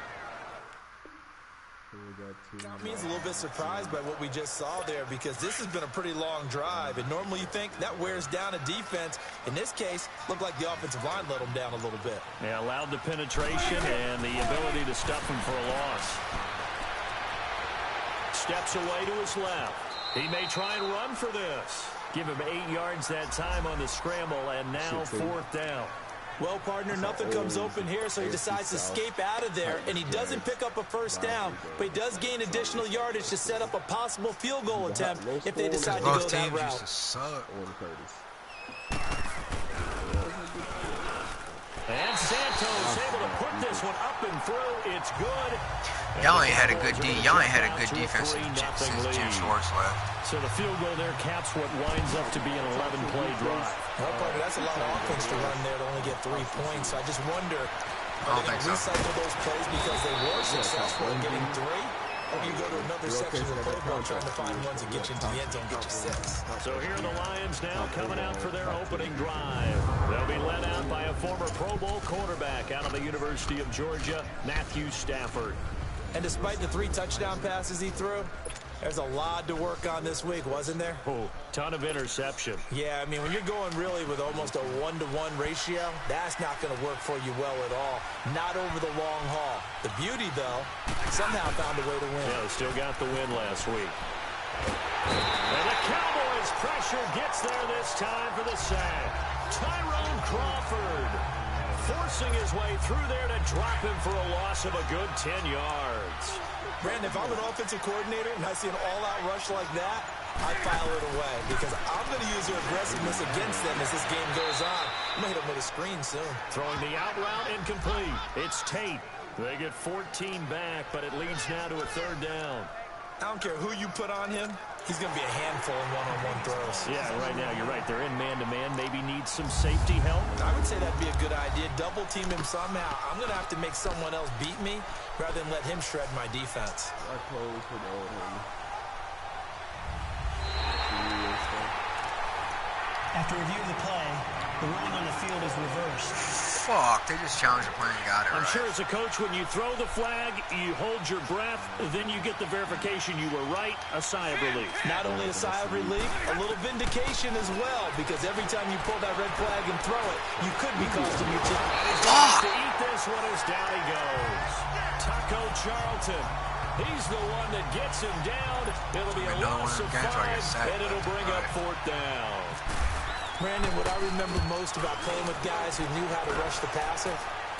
Me is a little bit surprised by what we just saw there because this has been a pretty long drive, and normally you think that wears down a defense. In this case, looked like the offensive line let them down a little bit. Yeah, allowed the penetration and the ability to stuff him for a loss. Steps away to his left. He may try and run for this. Give him 8 yards that time on the scramble, and now 4th down. Well, partner, nothing comes open here, so he decides to escape out of there, and he doesn't pick up a first down, but he does gain additional yardage to set up a possible field goal attempt if they decide to go that route. And Santos able to put this one up and through. It's good. Y'all ain't had a good defense since Jim Schwartz left. So the field goal there caps what winds up to be an 11-play drive. Well, partner, that's a lot of offense to run there to only get 3 points. So I just wonder, are they going to recycle those plays because they were successful in getting 3? Or do you go to another section of the playbook trying to find ones that get you into the end zone, get you 6? So here are the Lions now coming out for their opening drive. They'll be led out by a former Pro Bowl quarterback out of the University of Georgia, Matthew Stafford. And despite the 3 touchdown passes he threw, there's a lot to work on this week, wasn't there? Oh, ton of interception. Yeah, I mean, when you're going really with almost a 1-to-1 ratio, that's not going to work for you well at all. Not over the long haul. The beauty, though, somehow found a way to win. Yeah, they still got the win last week. And the Cowboys' pressure gets there this time for the sack. Tyrone Crawford forcing his way through there to drop him for a loss of a good 10 yards. Brandon, if I'm an offensive coordinator and I see an all-out rush like that, I file it away because I'm going to use their aggressiveness against them as this game goes on. I'm going to hit them with a screen soon. Throwing the out route incomplete. It's Tate. They get 14 back, but it leads now to a 3rd down. I don't care who you put on him. He's going to be a handful in one-on-one throws. Yeah, right now, you're right. They're in man-to-man. Maybe needs some safety help. I would say that'd be a good idea. Double team him somehow. I'm going to have to make someone else beat me rather than let him shred my defense. After reviewing the play, the ruling on the field is reversed. Fuck, they just challenged the play and got it I'm right. sure as a coach, when you throw the flag, you hold your breath, then you get the verification you were right, a sigh of relief. Not only a sigh of relief, a little vindication as well, because every time you pull that red flag and throw it, you could be costing your team. To eat this one as down he goes. Taco Charlton. He's the one that gets him down. It'll be a loss of 5, and it'll bring up 4th down. Brandon, what I remember most about playing with guys who knew how to rush the passer,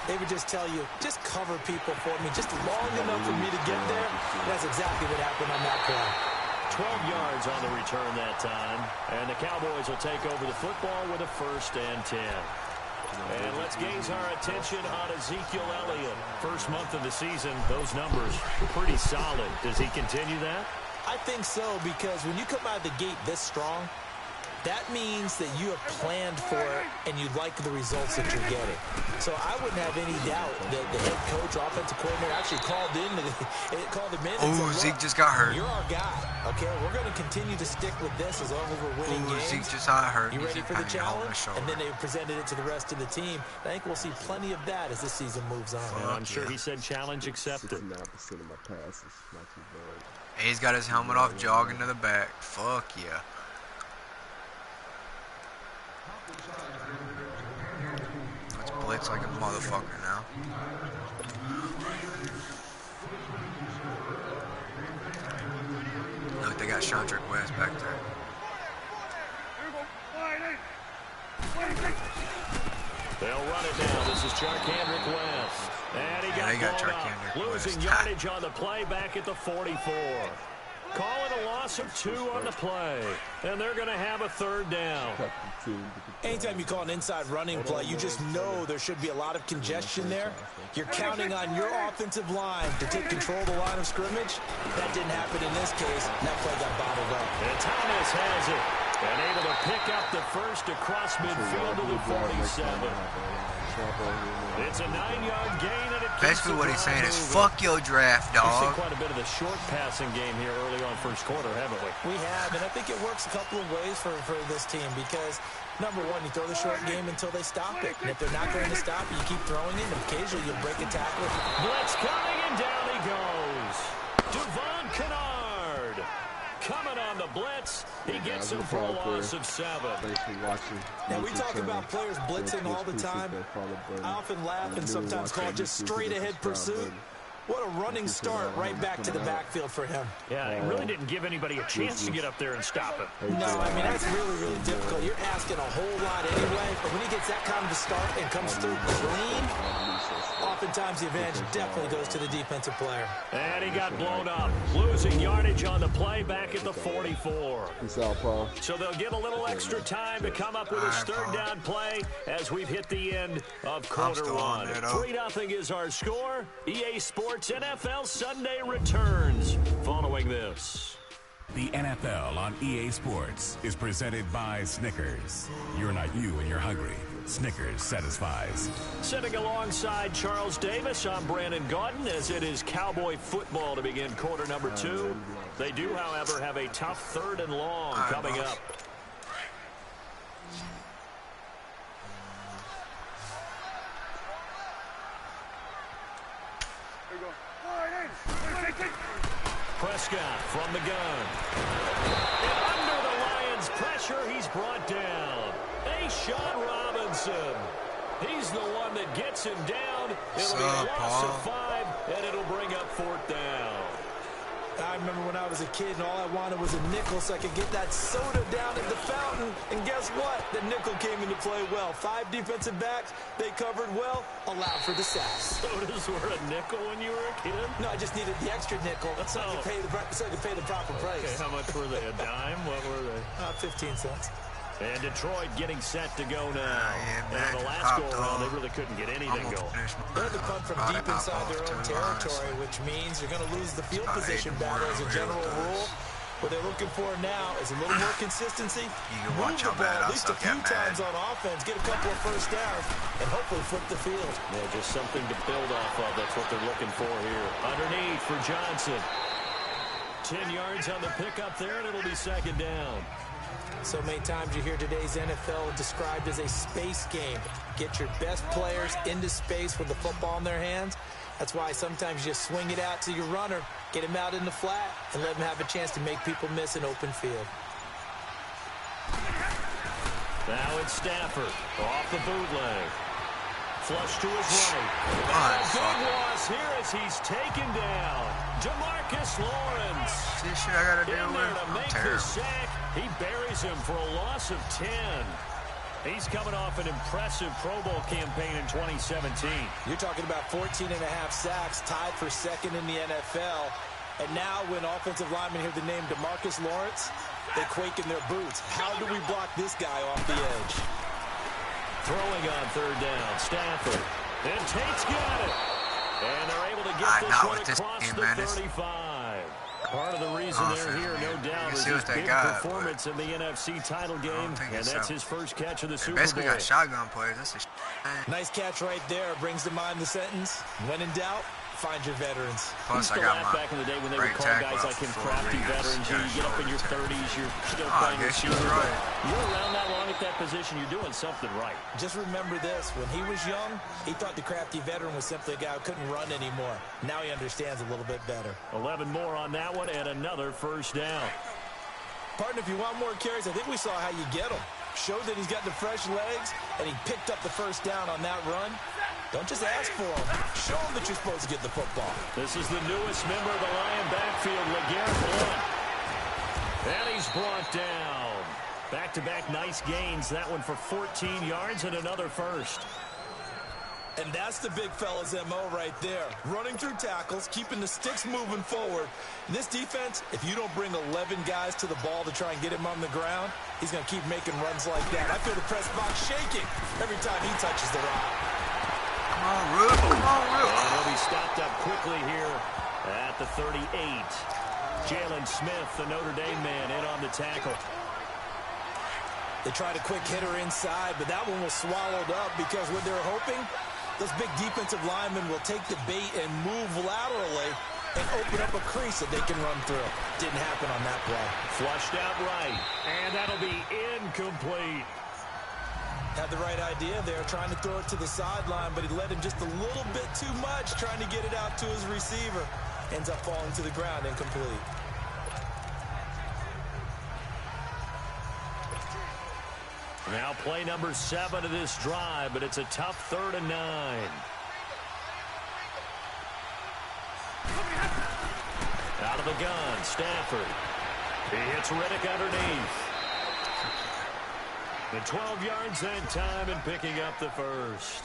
they would just tell you, just cover people for me, just long enough for me to get there. That's exactly what happened on that play. 12 yards on the return that time, and the Cowboys will take over the football with a 1st and 10. And let's gaze our attention on Ezekiel Elliott. First month of the season, those numbers pretty solid. Does he continue that? I think so, because when you come out of the gate this strong, that means that you have planned for it and you like the results that you're getting. So I wouldn't have any doubt that the head coach, offensive coordinator, actually called him in and said, Zeke just got hurt. You're our guy, okay? We're going to continue to stick with this as long as we're winning games. Zeke just got hurt. You ready for the challenge? And then they presented it to the rest of the team. I think we'll see plenty of that as this season moves on. I'm sure he said challenge accepted. 9% of my passes, not too bad. He's got his helmet off, jogging to the back. Fuck yeah. Let's blitz like a motherfucker now. Look, they got Shondrick West back there. They'll run it now. This is Charkandrick West. And he got blown up, losing yardage on the play back at the 44. Calling a loss of 2 on the play. And they're going to have a 3rd down. Anytime you call an inside running play, you just know there should be a lot of congestion there. You're counting on your offensive line to take control of the line of scrimmage. That didn't happen in this case. That play got bottled up. And Thomas has it. And able to pick up the first across midfield to the 47. It's a 9-yard gain, and it basically what he's saying is, fuck your draft, dog. We've seen quite a bit of the short passing game here early on first quarter, haven't we? We have, and I think it works a couple of ways for this team because, number one, you throw the short game until they stop it. And if they're not going to stop it, you keep throwing it, and occasionally you'll break a tackle. Blitz coming, and down he goes. Devon Kennard coming on the blitz. He gets him for a loss of 7. Now, we talk about players blitzing all the time. I often laugh and sometimes call it just straight-ahead pursuit. What a running start right back to the backfield for him. Yeah, he really didn't give anybody a chance to get up there and stop him. No, I mean, that's really, really difficult. You're asking a whole lot anyway, but when he gets that kind of a start and comes through clean, oftentimes the advantage definitely goes to the defensive player. And he got blown up, losing yardage on the play back at the 44. So they'll get a little extra time to come up with his 3rd down play as we've hit the end of quarter 1. 3-0 is our score. EA Sports NFL Sunday returns following this. The NFL on EA Sports is presented by Snickers. You're not you and you're hungry. Snickers satisfies. Sitting alongside Charles Davis, I'm Brandon Gaudin as it is Cowboy football to begin quarter number 2. They do, however, have a tough 3rd and long coming up. Prescott from the gun. And under the Lions' pressure, he's brought down. A'Shawn Robinson. He's the one that gets him down. It'll be a loss of 5, and it'll bring up 4th down. I remember when I was a kid and all I wanted was a nickel so I could get that soda down at the fountain. And guess what? The nickel came into play well. 5 defensive backs, they covered well, allowed for the sacks. Sodas were a nickel when you were a kid? No, I just needed the extra nickel so I could pay the proper price. Okay, how much were they? A dime? What were they? 15 cents. And Detroit getting set to go now. And the last go-around, they really couldn't get anything going. They had to punt from deep inside their own territory, which means you're going to lose the field position battle as a general rule. What they're looking for now is a little more consistency. Move the ball at least a few times on offense, get a couple of first downs, and hopefully flip the field. Yeah, just something to build off of. That's what they're looking for here. Underneath for Johnson. 10 yards on the pickup there, and it'll be 2nd down. So many times you hear today's NFL described as a space game. Get your best players into space with the football in their hands. That's why sometimes you just swing it out to your runner, get him out in the flat, and let him have a chance to make people miss an open field. Now it's Stafford off the bootleg. Flush to his right. Big loss here as he's taken down. DeMarcus Lawrence. See shit I gotta deal in there to make the sack. He buries him for a loss of 10. He's coming off an impressive Pro Bowl campaign in 2017. You're talking about 14.5 sacks, tied for 2nd in the NFL. And now when offensive linemen hear the name DeMarcus Lawrence, they quake in their boots. How do we block this guy off the edge? Throwing on 3rd down, Stafford. And Tate's got it. And they're able to get this one across the 35. Part of the reason they're here, no doubt, is his big performance in the NFC title game, and that's his first catch of the Super Bowl. Basically got shotgun plays. That's a nice catch right there. Brings to mind the sentence, when in doubt, find your veterans. Plus, I got my back in the day when they would call guys like him crafty veterans. You get up in your 30s, you're still playing receiver. You're around that long at that position, you're doing something right. Just remember this, when he was young, he thought the crafty veteran was simply a guy who couldn't run anymore. Now he understands a little bit better. 11 more on that one and another first down. Partner, if you want more carries, I think we saw how you get them. Showed that he's got the fresh legs, and he picked up the first down on that run. Don't just ask for him. Show him that you're supposed to get the football. This is the newest member of the Lion backfield, LeGarrette Blount. And he's brought down. Back-to-back nice gains. That one for 14 yards and another first. And that's the big fella's MO right there. Running through tackles, keeping the sticks moving forward. In this defense, if you don't bring 11 guys to the ball to try and get him on the ground, he's going to keep making runs like that. I feel the press box shaking every time he touches the rock. Come on, Rook. Come on, Rook. And he'll be stopped up quickly here at the 38. Jalen Smith, the Notre Dame man, in on the tackle. They tried a quick hitter inside, but that one was swallowed up because what they're hoping, those big defensive linemen will take the bait and move laterally and open up a crease that they can run through. Didn't happen on that play. Flushed out right, and that'll be incomplete. Had the right idea there, trying to throw it to the sideline, but he led him just a little bit too much, trying to get it out to his receiver. Ends up falling to the ground, incomplete. Now play number 7 of this drive, but it's a tough 3rd and 9. Out of the gun, Stafford. He hits Riddick underneath. The 12 yards that time and picking up the first.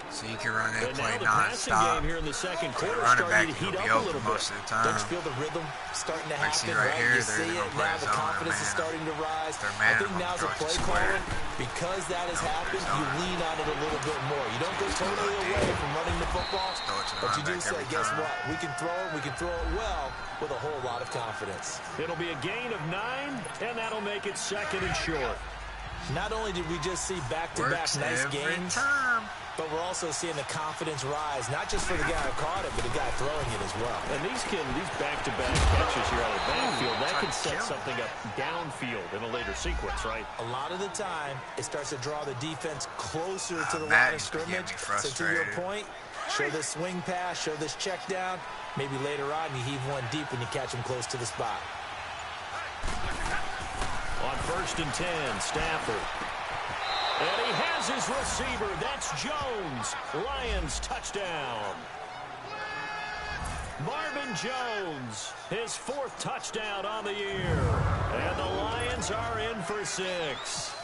So you can run that play now the passing game here in the second quarter starting to heat up a little bit. Most of the time. Don't you feel the rhythm starting to happen? See right here, you see it now. The confidence is starting to rise. I think now's a play caller. Because that has happened, you lean on it a little bit more. You don't go totally away from running the football, but you do say, guess what? We can throw it well with a whole lot of confidence. It'll be a gain of 9, and that'll make it 2nd and short. Not only did we just see back-to-back nice games, but we're also seeing the confidence rise, not just for the guy who caught it, but the guy throwing it as well. And these back-to-back catches here out of the backfield, that can set something up downfield in a later sequence, right? A lot of the time, it starts to draw the defense closer to the line of scrimmage. So to your point, show this swing pass, show this check down. Maybe later on, you heave one deep and you catch him close to the spot. On 1st and 10, Stafford. And he has his receiver. That's Jones. Lions touchdown. Marvin Jones, his 4th touchdown on the year. And the Lions are in for 6.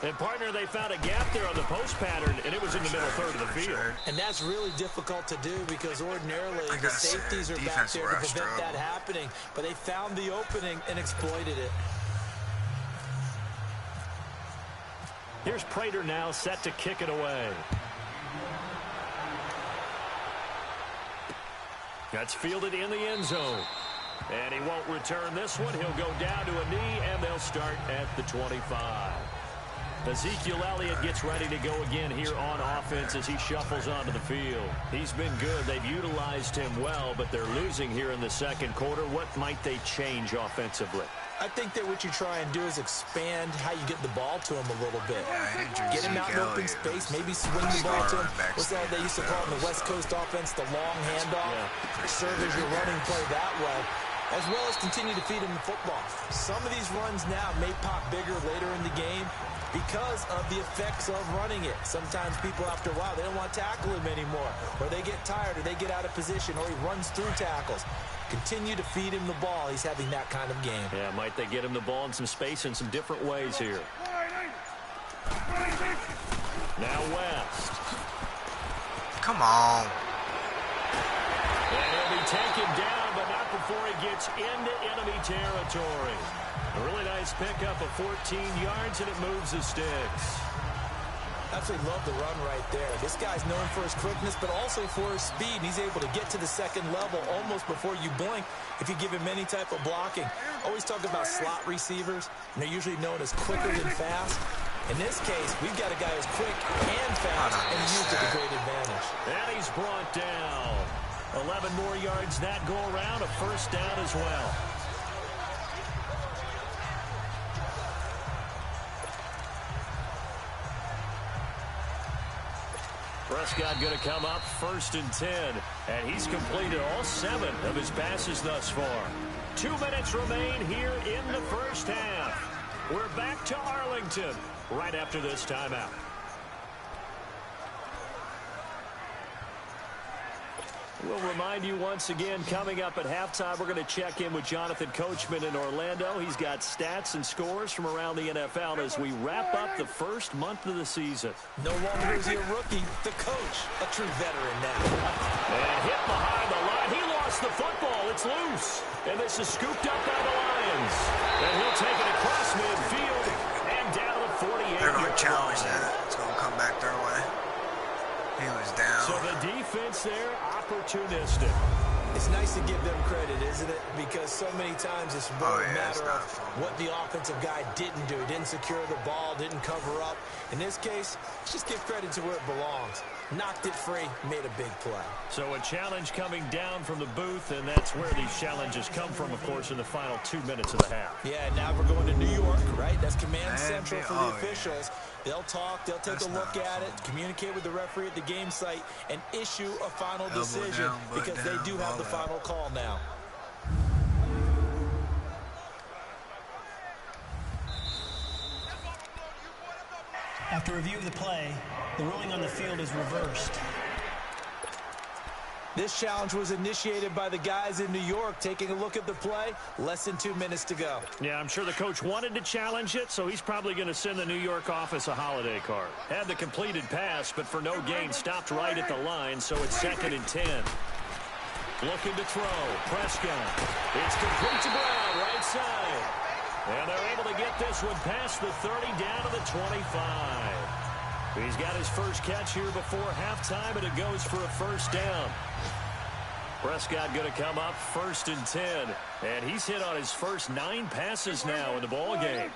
And, partner, they found a gap there on the post pattern, and it was in the middle 3rd of the field. And that's really difficult to do because ordinarily the safeties are back there to prevent that happening. But they found the opening and exploited it. Here's Prater now set to kick it away. That's fielded in the end zone. And he won't return this one. He'll go down to a knee, and they'll start at the 25. Ezekiel Elliott gets ready to go again here on offense as he shuffles onto the field. He's been good. They've utilized him well, but they're losing here in the second quarter. What might they change offensively? I think that what you try and do is expand how you get the ball to him a little bit. Get him out in open space, maybe swing the ball to him. What's that they used to call in the West Coast offense, the long handoff? Serve as your running play that way, as well as continue to feed him the football. Some of these runs now may pop bigger later in the game because of the effects of running it. Sometimes people, after a while, they don't want to tackle him anymore, or they get tired, or they get out of position, or he runs through tackles. Continue to feed him the ball. He's having that kind of game. Yeah, might they get him the ball in some space in some different ways here. Now West. Come on. And he'll be taken down, but not before he gets into enemy territory. A really nice pickup of 14 yards, and it moves the sticks. Absolutely love the run right there. This guy's known for his quickness, but also for his speed. He's able to get to the second level almost before you blink if you give him any type of blocking. Always talk about slot receivers, and they're usually known as quicker than fast. In this case, we've got a guy who's quick and fast, and he used it to great advantage. And he's brought down. 11 more yards that go around, a first down as well. Prescott going to come up 1st and 10, and he's completed all 7 of his passes thus far. 2 minutes remain here in the first half. We're back to Arlington right after this timeout. We'll remind you once again, coming up at halftime, we're going to check in with Jonathan Coachman in Orlando. He's got stats and scores from around the NFL as we wrap up the first month of the season. No longer is he a rookie, the coach, a true veteran now. And hit behind the line. He lost the football. It's loose. And this is scooped up by the Lions. And he'll take it across midfield and down to the 48. They're going to challenge that. It's going to come back their way. He was down. So the defense there, opportunistic. It's nice to give them credit, isn't it? Because so many times it's really a matter of what the offensive guy didn't do. Didn't secure the ball, didn't cover up. In this case, just give credit to where it belongs. Knocked it free, made a big play. So a challenge coming down from the booth, and that's where these challenges come from, of course, in the final 2 minutes of the half. Yeah, now we're going to New York, right? That's command central for the officials. They'll talk, they'll take a look at it, communicate with the referee at the game site, and issue a final decision because they do have the final call now. After review of the play, the ruling on the field is reversed. This challenge was initiated by the guys in New York. Taking a look at the play, less than 2 minutes to go. Yeah, I'm sure the coach wanted to challenge it, so he's probably going to send the New York office a holiday card. Had the completed pass, but for no gain, stopped right at the line, so it's 2nd and 10. Looking to throw. Prescott. It's complete to Brown, right side. And they're able to get this one past the 30 down to the 25. He's got his first catch here before halftime, and it goes for a first down. Prescott going to come up 1st and 10, and he's hit on his first 9 passes now in the ball game.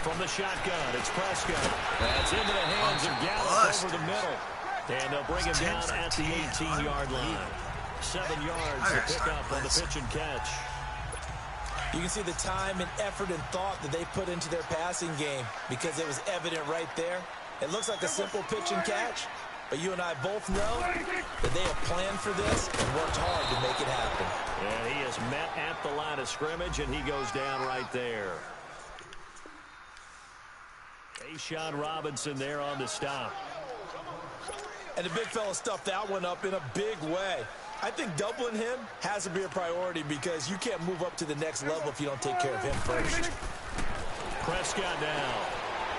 From the shotgun, it's Prescott. That's into the hands of Gallup over the middle. And they'll bring him down at the 18-yard line. 7 yards to pick up on the pitch and catch. You can see the time and effort and thought that they put into their passing game because it was evident right there. It looks like a simple pitch and catch, but you and I both know that they have planned for this and worked hard to make it happen. And he is met at the line of scrimmage, and he goes down right there. A'Shawn Robinson there on the stop. And the big fella stuffed that one up in a big way. I think doubling him has to be a priority because you can't move up to the next level if you don't take care of him first. Prescott now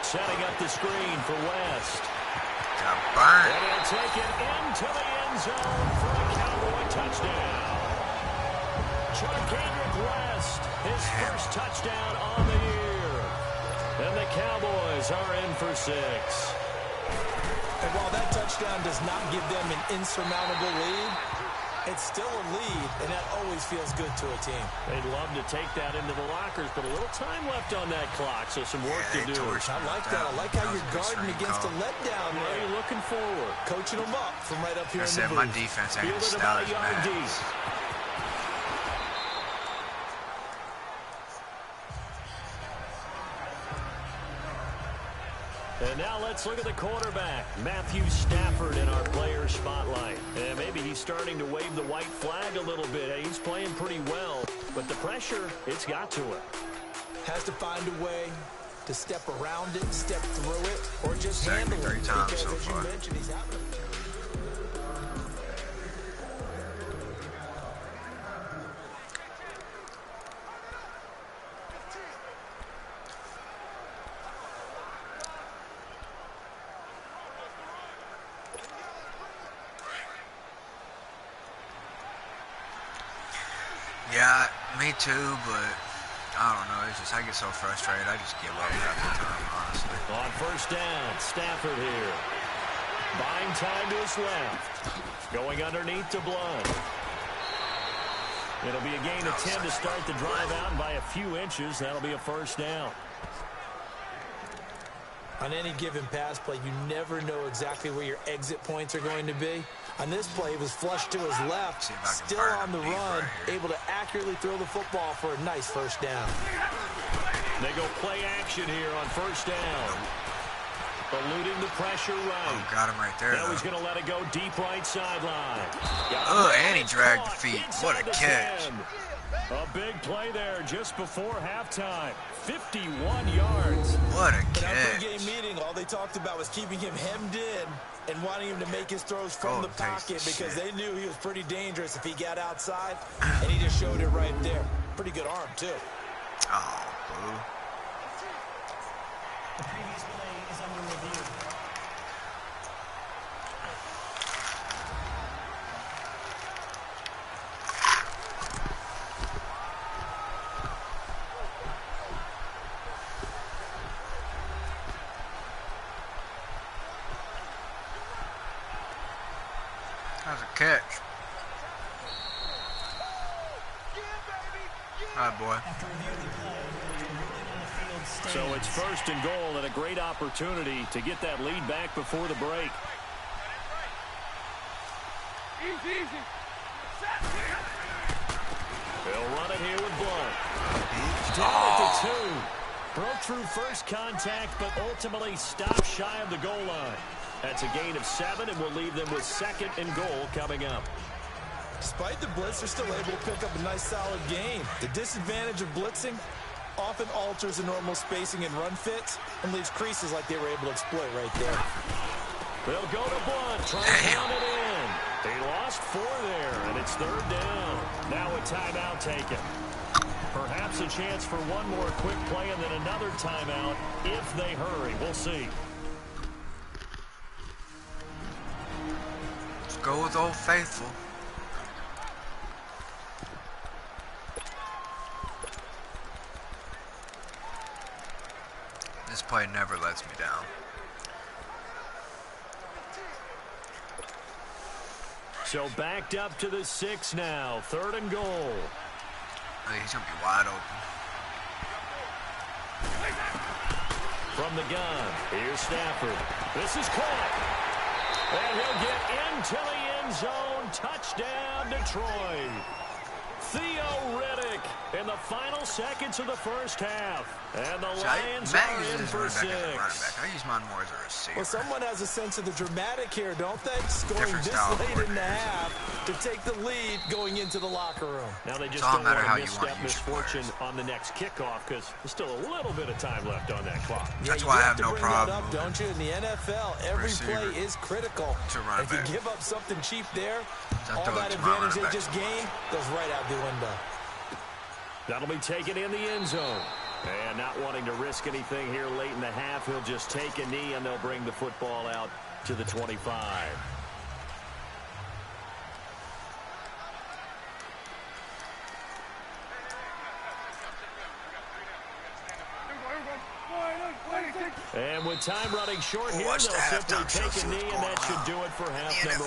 setting up the screen for West. And he'll take it into the end zone for a Cowboy touchdown. Charcandrick West, his first touchdown on the year. And the Cowboys are in for 6. And while that touchdown does not give them an insurmountable lead, it's still a lead, and that always feels good to a team. They'd love to take that into the lockers, but a little time left on that clock, so some work to do. I like that. I like how you're guarding against a letdown there. You're looking forward. Coaching them up from right up here in the booth. My defense ain't as stout as Matt's. And now let's look at the quarterback, Matthew Stafford, in our player spotlight. And maybe he's starting to wave the white flag a little bit. He's playing pretty well, but the pressure, it's got to him. Has to find a way to step around it, step through it, or just handle it. Because as you mentioned, he's having a Yeah, me too, but I don't know. It's just I get so frustrated. I just give up half the time, honestly. On first down, Stafford here. Buying time to his left. Going underneath to Blunt. It'll be a gain of 10 to start the drive out, and by a few inches, that'll be a first down. On any given pass play, you never know exactly where your exit points are going to be. On this play, it was flushed to his left, still on the run, able to accurately throw the football for a nice first down. They go play action here on first down. Eluding the pressure right. Oh, got him right there, Now he's going to let it go deep right sideline. Oh, and he dragged the feet. What a catch. A big play there just before halftime. 51 yards. What a catch. In our pregame meeting, all they talked about was keeping him hemmed in and wanting him to make his throws from the pocket because they knew he was pretty dangerous if he got outside, and he just showed it right there. Pretty good arm, too. Oh, boo. The previous play is under review. That's a catch. All right, boy. So it's 1st and goal and a great opportunity to get that lead back before the break. Easy. They'll run it here with Blunt. Down to 2. Broke through first contact, but ultimately stopped shy of the goal line. That's a gain of 7, and will leave them with 2nd and goal coming up. Despite the blitz, they're still able to pick up a nice, solid gain. The disadvantage of blitzing often alters the normal spacing and run fits and leaves creases like they were able to exploit right there. They'll go to Blunt, trying to count it in. They lost 4 there, and it's 3rd down. Now a timeout taken. Perhaps a chance for one more quick play and then another timeout if they hurry. We'll see. Let's go with Old Faithful. This play never lets me down. So backed up to the 6 now. 3rd and goal. He's going to be wide open. From the gun, here's Stafford. This is caught. And he'll get into the end zone. Touchdown, Detroit. Theo Riddick in the final seconds of the first half. And the Lions are in for 6. I use mine more as a receiver. Well, someone has a sense of the dramatic here, don't they? Scoring this late in the half to take the lead going into the locker room. Now they just don't want to misstep misfortune on the next kickoff because there's still a little bit of time left on that clock. That's why I have no problem. Up, don't you? In the NFL, every play is critical. If you give up something cheap there, all that advantage they just gained goes right out the window. That'll be taken in the end zone. And not wanting to risk anything here late in the half, he'll just take a knee and they'll bring the football out to the 25. And with time running short here, they'll simply take a knee, and that should do it for half number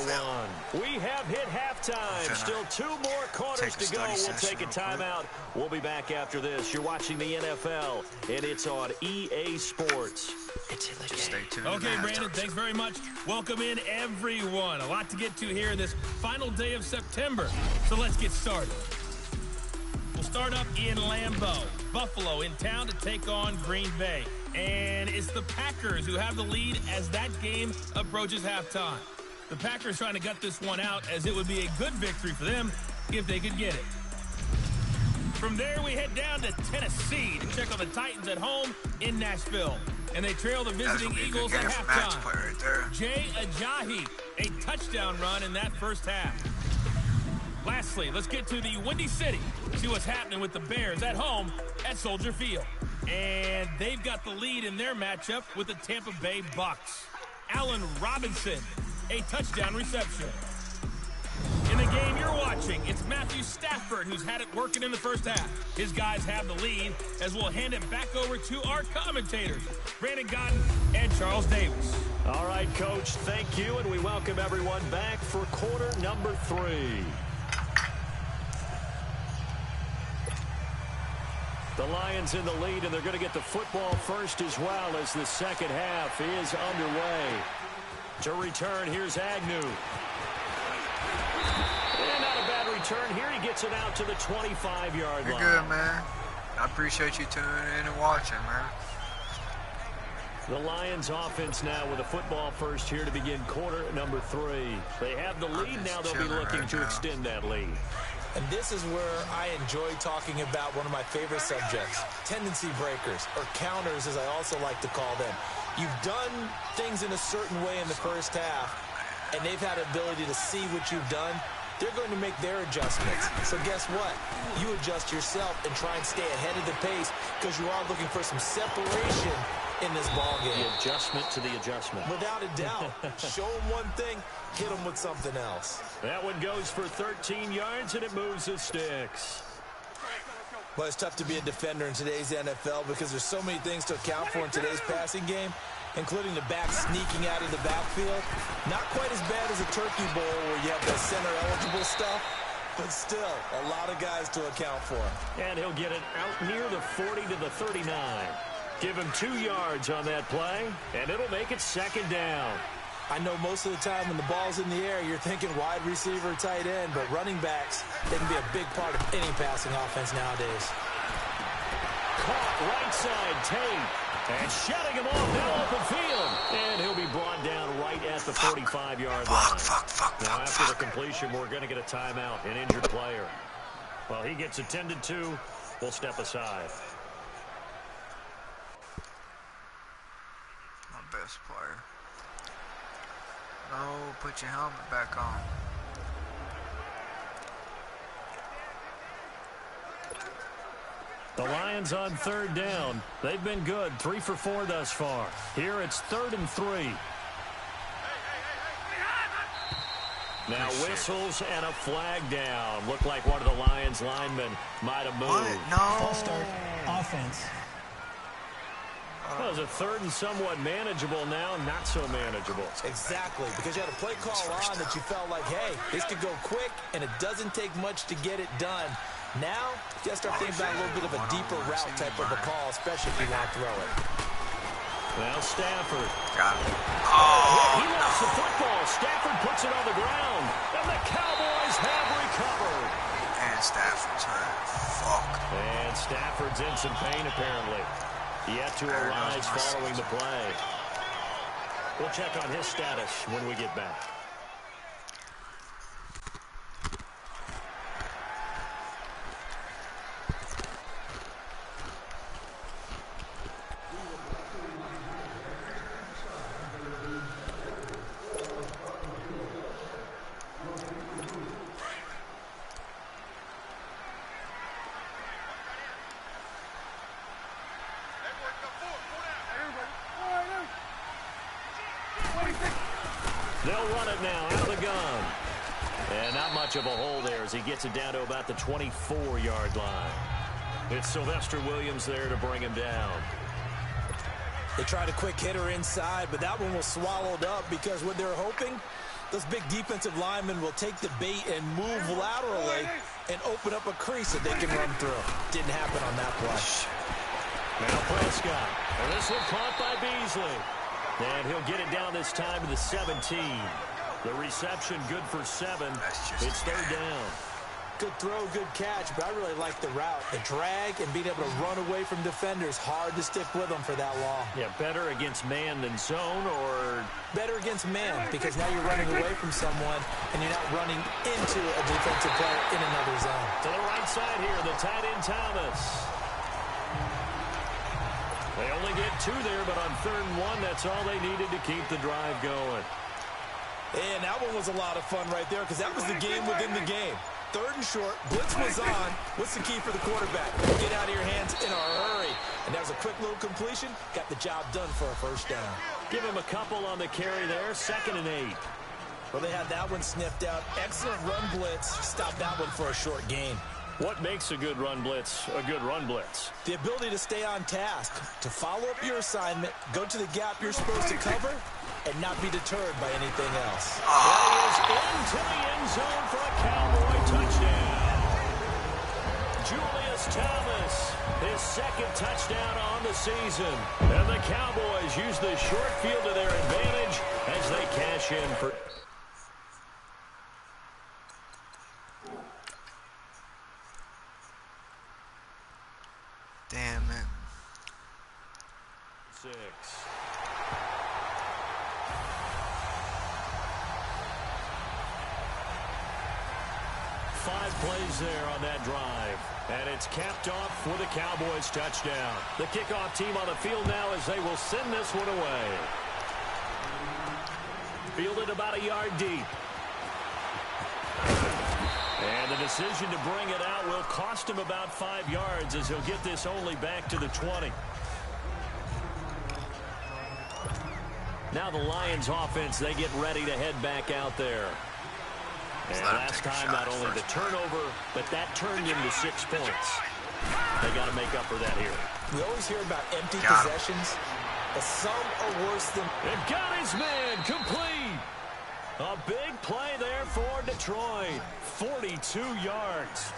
1. We have hit halftime. Still 2 more quarters to go. We'll take a timeout. We'll be back after this. You're watching the NFL, and it's on EA Sports. It's in the game. Stay tuned. Okay, Brandon, thanks very much. Welcome in, everyone. A lot to get to here this final day of September. So let's get started. We'll start up in Lambeau. Buffalo in town to take on Green Bay. And it's the Packers who have the lead as that game approaches halftime. The Packers trying to gut this one out as it would be a good victory for them if they could get it. From there, we head down to Tennessee to check on the Titans at home in Nashville. And they trail the visiting Eagles at halftime. Right there. Jay Ajayi, a touchdown run in that first half. Lastly, let's get to the Windy City. See what's happening with the Bears at home at Soldier Field. And they've got the lead in their matchup with the Tampa Bay Bucks. Allen Robinson, a touchdown reception. In the game you're watching, it's Matthew Stafford who's had it working in the first half. His guys have the lead as we'll hand it back over to our commentators, Brandon Gaudin and Charles Davis. All right, Coach, thank you, and we welcome everyone back for quarter number 3. The Lions in the lead, and they're going to get the football first as well as the second half is underway. To return, here's Agnew. And not a bad return here. He gets it out to the 25-yard line. You're good, man. I appreciate you tuning in and watching, man. The Lions offense now with a football first here to begin quarter number 3. They have the lead now. They'll be looking to extend that lead. And this is where I enjoy talking about one of my favorite subjects, tendency breakers, or counters as I also like to call them. You've done things in a certain way in the first half, and they've had the ability to see what you've done. They're going to make their adjustments. So guess what? You adjust yourself and try and stay ahead of the pace because you are looking for some separation in this ballgame. The adjustment to the adjustment. Without a doubt. Show them one thing, hit them with something else. That one goes for 13 yards, and it moves the sticks. Well, it's tough to be a defender in today's NFL because there's so many things to account for in today's passing game, including the back sneaking out of the backfield. Not quite as bad as a turkey bowl where you have the center-eligible stuff, but still a lot of guys to account for. And he'll get it out near the 40 to the 39. Give him 2 yards on that play, and it'll make it second down. I know most of the time when the ball's in the air, you're thinking wide receiver, tight end, but running backs, they can be a big part of any passing offense nowadays. Caught right side, Tate. And shutting him off now open field. And he'll be brought down right at the 45-yard line. Now after the completion, we're going to get a timeout, an injured player. Well, he gets attended to. We'll step aside. My best player. No, put your helmet back on. The Lions on third down. They've been good, 3 for 4 thus far. Here it's 3rd and 3. Now whistles and a flag down. Looked like one of the Lions linemen might have moved. What? No. False start, offense. Well, it was a 3rd and somewhat manageable now, not so manageable. Exactly, because you had a play call on that you felt like, hey, this could go quick, and it doesn't take much to get it done. Now, you got to start thinking about a little bit of a deeper route type of a call, especially if you want to throw it. Now Stafford. Got it. He lost the football. Stafford puts it on the ground, and the Cowboys have recovered. And Stafford's hurt. Fuck. And Stafford's in some pain, apparently. Yet to arise following the play. We'll check on his status when we get back. They'll run it now out of the gun. And not much of a hole there as he gets it down to about the 24-yard line. It's Sylvester Williams there to bring him down. They tried a quick hitter inside, but that one was swallowed up because what they're hoping, those big defensive linemen will take the bait and move laterally and open up a crease that they can run through. Didn't happen on that play. Now Prescott. And this one caught by Beasley. And he'll get it down this time to the 17. The reception good for 7. It's 3rd down. Good throw, good catch, but I really like the route. The drag and being able to run away from defenders. Hard to stick with them for that long. Yeah, better against man than zone, or better against man because now you're running away from someone and you're not running into a defensive player in another zone. To the right side here, the tight end Thomas. They only get 2 there, but on 3rd and 1, that's all they needed to keep the drive going. And that one was a lot of fun right there because that was the game within the game. 3rd and short, blitz was on. What's the key for the quarterback? Get out of your hands in a hurry. And that was a quick little completion. Got the job done for a 1st down. Give him a couple on the carry there. 2nd and 8. Well, they had that one sniffed out. Excellent run blitz. Stop that one for a short gain. What makes a good run blitz a good run blitz? The ability to stay on task, to follow up your assignment, go to the gap you're supposed to cover, and not be deterred by anything else. That is into the end zone for a Cowboy touchdown. Julius Thomas, his 2nd touchdown on the season. And the Cowboys use the short field to their advantage as they cash in for... Damn it. 6. 5 plays there on that drive. And it's capped off with a Cowboys touchdown. The kickoff team on the field now as they will send this one away. Fielded about a yard deep. And the decision to bring it out will cost him about 5 yards as he'll get this only back to the 20. Now the Lions offense, they get ready to head back out there. And last time, not only the turnover, but that turned into 6 points. They got to make up for that here. We always hear about empty possessions, but some are worse than... And got his man complete. A big play there for Detroit. 42 yards.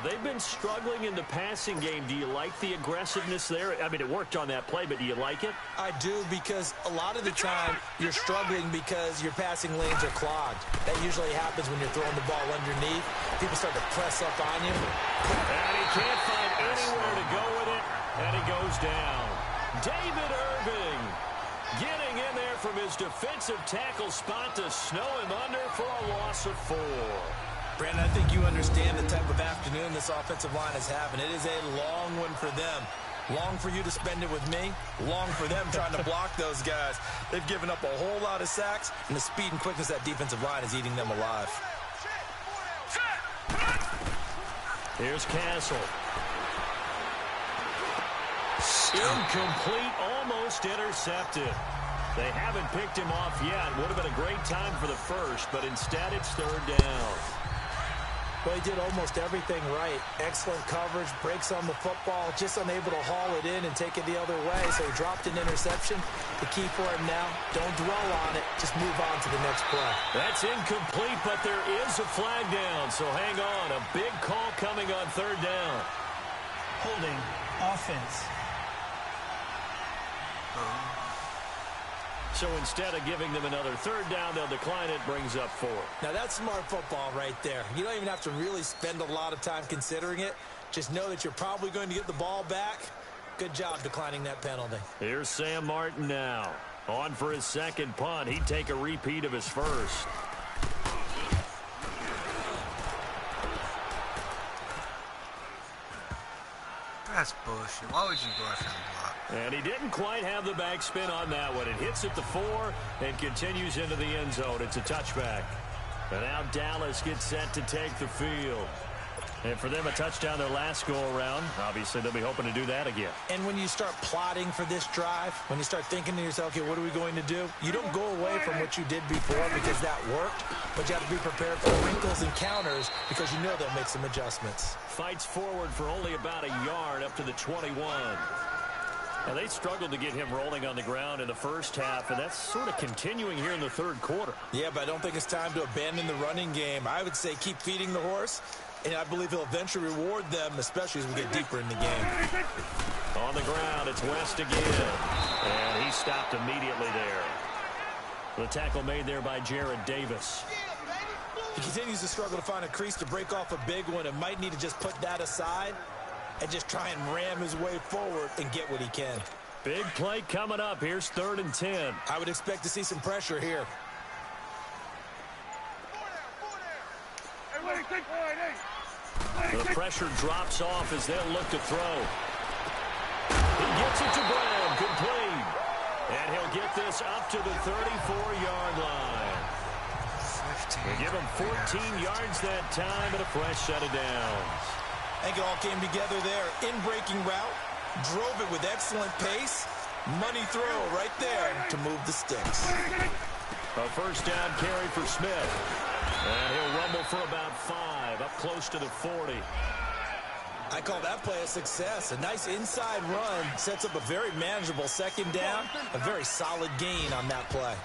They've been struggling in the passing game. Do you like the aggressiveness there? I mean, it worked on that play, but do you like it? I do, because a lot of the time you're struggling because your passing lanes are clogged. That usually happens when you're throwing the ball underneath. People start to press up on you. And he can't find anywhere to go with it, and he goes down. David Irving getting in there from his defensive tackle spot to snow him under for a loss of 4. Brandon, I think you understand the type of afternoon this offensive line is having. It is a long one for them. Long for you to spend it with me. Long for them trying to block those guys. They've given up a whole lot of sacks, and the speed and quickness of that defensive line is eating them alive. Here's Castle. Incomplete, almost intercepted. They haven't picked him off yet. Would have been a great time for the first, but instead it's 3rd down. Well, he did almost everything right. Excellent coverage, breaks on the football, just unable to haul it in and take it the other way, so he dropped an interception. The key for him now, don't dwell on it, just move on to the next play. That's incomplete, but there is a flag down, so hang on. A big call coming on 3rd down. Holding offense. So instead of giving them another 3rd down, they'll decline it, brings up 4. Now that's smart football right there. You don't even have to really spend a lot of time considering it. Just know that you're probably going to get the ball back. Good job declining that penalty. Here's Sam Martin now. On for his 2nd punt. He'd take a repeat of his first. That's bullshit. Why would you go after the block? And he didn't quite have the backspin on that one. It hits at the 4 and continues into the end zone. It's a touchback. And now Dallas gets set to take the field. And for them, a touchdown their last go-around. Obviously, they'll be hoping to do that again. And when you start plotting for this drive, when you start thinking to yourself, okay, what are we going to do? You don't go away from what you did before because that worked, but you have to be prepared for wrinkles and counters because you know they'll make some adjustments. Fights forward for only about a yard up to the 21. Now, they struggled to get him rolling on the ground in the first half, and that's sort of continuing here in the 3rd quarter. Yeah, but I don't think it's time to abandon the running game. I would say keep feeding the horse, and I believe he'll eventually reward them, especially as we get deeper in the game. On the ground, it's West again, and he stopped immediately there. The tackle made there by Jared Davis. He continues to struggle to find a crease to break off a big one and might need to just put that aside and just try and ram his way forward and get what he can. Big play coming up. Here's 3rd and 10. I would expect to see some pressure here. The pressure drops off as they'll look to throw. He gets it to Brown, complete. And he'll get this up to the 34-yard line. They give him 14 yards that time and a fresh set of downs. I think it all came together there. In-breaking route, drove it with excellent pace. Money throw right there to move the sticks. A 1st down carry for Smith. And he'll rumble for about 5, up close to the 40. I call that play a success. A nice inside run sets up a very manageable 2nd down. A very solid gain on that play.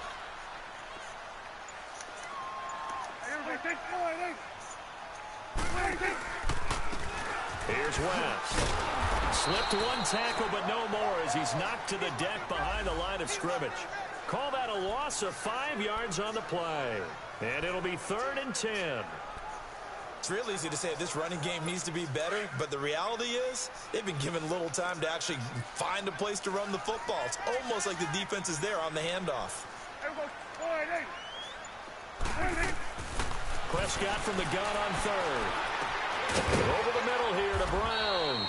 Here's West. Slipped 1 tackle, but no more as he's knocked to the deck behind the line of scrimmage. Call that a loss of 5 yards on the play. And it'll be 3rd and 10. It's real easy to say this running game needs to be better, but the reality is they've been given little time to actually find a place to run the football. It's almost like the defense is there on the handoff. Prescott from the gun on third. Over the middle here to Brown.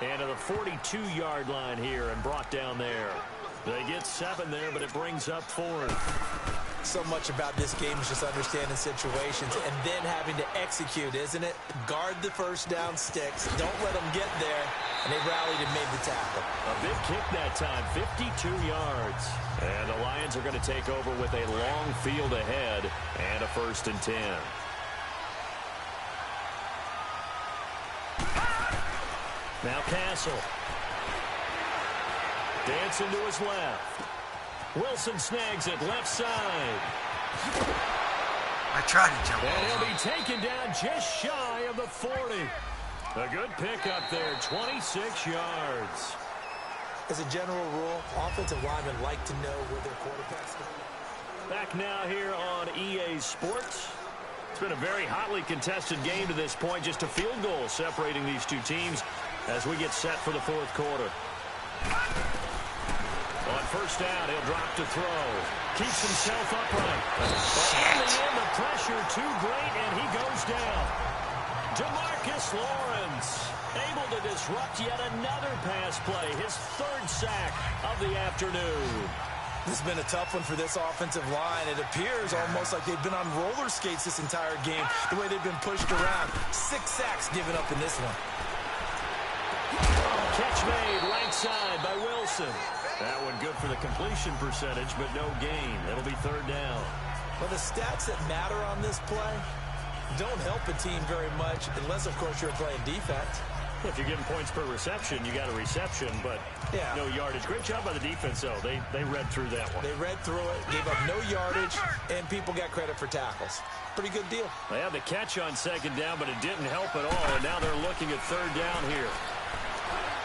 And to the 42-yard line here and brought down there. They get 7 there, but it brings up 4. So much about this game is just understanding situations and then having to execute, isn't it? Guard the first down sticks. Don't let them get there. And they rallied and made the tackle. A big kick that time, 52 yards. And the Lions are going to take over with a long field ahead and a 1st and 10. Now Castle. Dancing to his left. Wilson snags it left side. I tried to jump and over. He'll be taken down just shy of the 40. A good pickup there, 26 yards. As a general rule, offensive linemen like to know where their quarterbacks are. Back now here on EA Sports. It's been a very hotly contested game to this point. Just a field goal separating these two teams as we get set for the 4th quarter. On first down, he'll drop to throw. Keeps himself upright. But in the end, the pressure too great, and he goes down. DeMarcus Lawrence able to disrupt yet another pass play. His 3rd sack of the afternoon. This has been a tough one for this offensive line. It appears almost like they've been on roller skates this entire game, the way they've been pushed around. 6 sacks given up in this one. Catch made right side by Wilson. That one good for the completion percentage, but no gain. It'll be 3rd down. Well, the stats that matter on this play don't help a team very much, unless, of course, you're playing defense. If you're getting points per reception, you got a reception, but no yardage. Great job by the defense, though. They read through that one. They read through it, gave up no yardage, and people got credit for tackles. Pretty good deal. They had the catch on 2nd down, but it didn't help at all, and now they're looking at 3rd down here.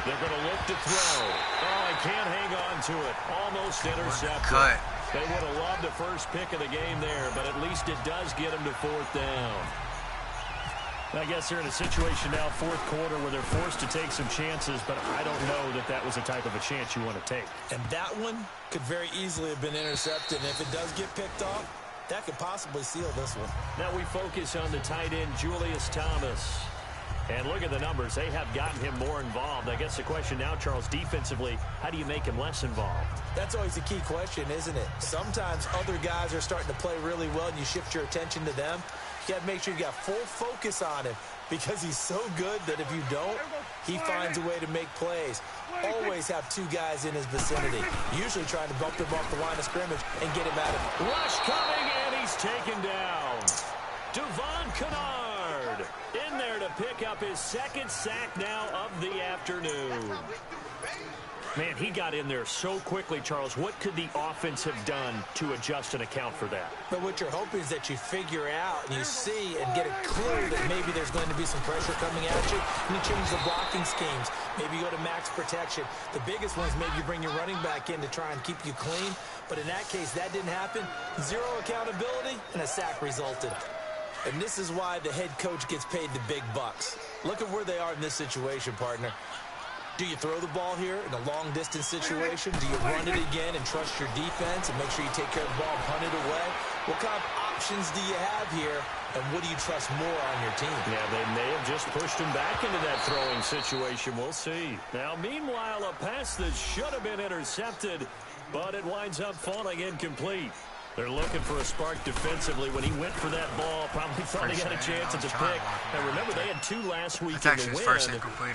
They're going to look to throw. Oh, he can't hang on to it. Almost intercepted. They would have loved the first pick of the game there, but at least it does get them to 4th down. I guess they're in a situation now, 4th quarter, where they're forced to take some chances, but I don't know that that was the type of a chance you want to take. And that one could very easily have been intercepted, and if it does get picked off, that could possibly seal this one. Now we focus on the tight end, Julius Thomas. And look at the numbers. They have gotten him more involved. I guess the question now, Charles, defensively, how do you make him less involved? That's always a key question, isn't it? Sometimes other guys are starting to play really well, and you shift your attention to them. You got to make sure you got full focus on him because he's so good that if you don't, he finds a way to make plays. Always have 2 guys in his vicinity, usually trying to bump him off the line of scrimmage and get him out of it. Rush coming, and he's taken down. Devon Kennard in there to pick up his 2nd sack now of the afternoon. Man, he got in there so quickly, Charles. What could the offense have done to adjust and account for that? But what you're hoping is that you figure out and you see and get a clue that maybe there's going to be some pressure coming at you, and you change the blocking schemes. Maybe you go to max protection. The biggest one is maybe you bring your running back in to try and keep you clean. But in that case, that didn't happen. 0 accountability, and a sack resulted. And this is why the head coach gets paid the big bucks. Look at where they are in this situation, partner. Do you throw the ball here in a long-distance situation? Do you run it again and trust your defense and make sure you take care of the ball and punt it away? What kind of options do you have here, and what do you trust more on your team? Yeah, they may have just pushed him back into that throwing situation. We'll see. Now, meanwhile, a pass that should have been intercepted, but it winds up falling incomplete. They're looking for a spark defensively. When he went for that ball, probably thought he had a chance at the pick. Now, remember, they had 2 last week in the win.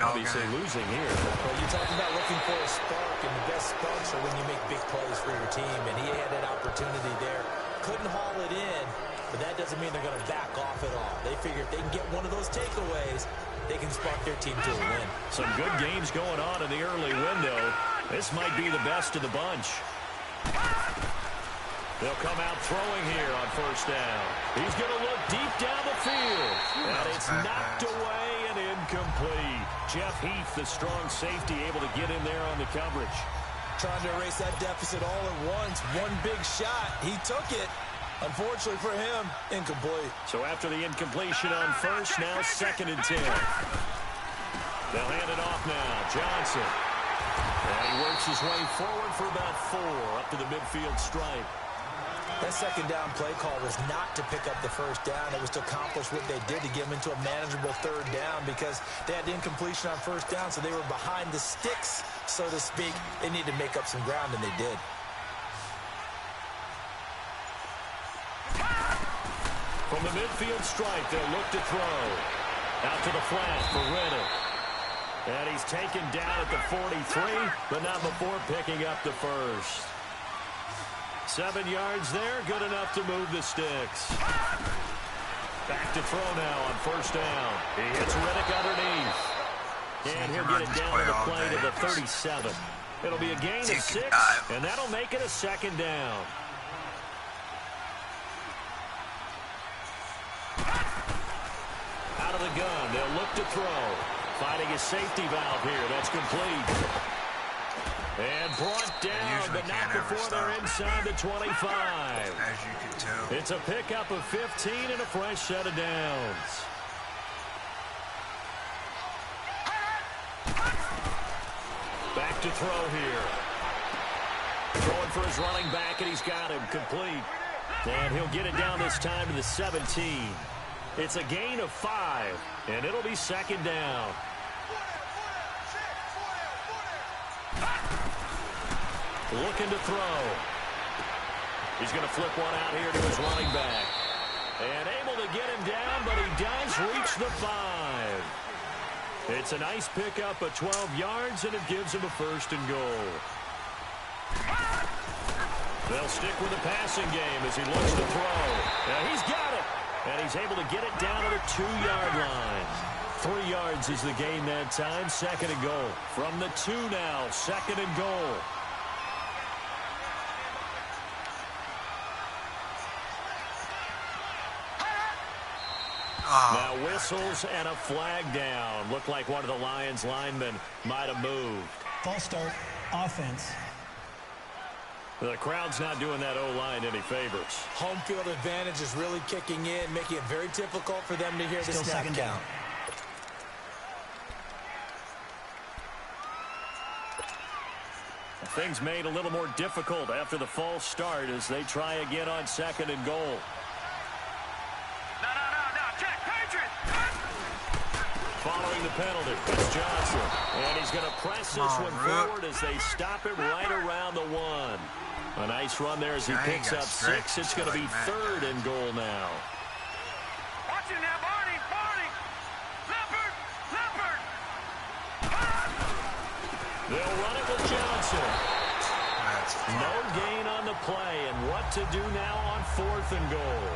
Obviously losing here. Well, you talk about looking for a spark, and the best sparks are when you make big plays for your team, and he had that opportunity there. Couldn't haul it in, but that doesn't mean they're going to back off at all. They figure if they can get one of those takeaways, they can spark their team to a win. Some good games going on in the early window. This might be the best of the bunch. They'll come out throwing here on first down. He's going to look deep down the field. And it's knocked away and incomplete. Jeff Heath, the strong safety, able to get in there on the coverage. Trying to erase that deficit all at once. One big shot. He took it. Unfortunately for him, incomplete. So after the incompletion on first, now 2nd and 10. They'll hand it off now. Johnson. And he works his way forward for about 4 up to the midfield stripe. That second down play call was not to pick up the first down. It was to accomplish what they did to get them into a manageable third down because they had incompletion on first down, so they were behind the sticks, so to speak. They needed to make up some ground, and they did. From the midfield stripe, they'll look to throw. Out to the flat for Renner. And he's taken down at the 43, but not before picking up the first. 7 yards there, good enough to move the sticks. Back to throw now on first down. He hits Riddick underneath. And he'll get it down to the play to the 37. It'll be a gain of 6, and that'll make it a second down. Out of the gun, they'll look to throw. Finding a safety valve here. That's complete. And brought down, but not before they're inside the 25. As you can tell. It's a pickup of 15 and a fresh set of downs. Back to throw here. Throwing for his running back, and he's got him complete. And he'll get it down this time to the 17. It's a gain of 5, and it'll be second down. Looking to throw. He's going to flip one out here to his running back. And able to get him down, but he does reach the 5. It's a nice pickup of 12 yards, and it gives him a first and goal. They'll stick with the passing game as he looks to throw. Now he's got it. And he's able to get it down to the 2-yard line. 3 yards is the gain that time. Second and goal. From the 2 now. Second and goal. Now whistles and a flag down. Looked like one of the Lions linemen might have moved. False start. Offense. The crowd's not doing that O-line any favors. Home field advantage is really kicking in, making it very difficult for them to hear the snap count. Things made a little more difficult after the false start as they try again on second and goal. Following the penalty, it's Johnson. And he's going to press this one forward as they stop it right around the 1. A nice run there as he picks up 6. It's going to be third and goal now. Watching now, Barney. Leopard. They'll run it with Johnson. No gain on the play. And what to do now on fourth and goal?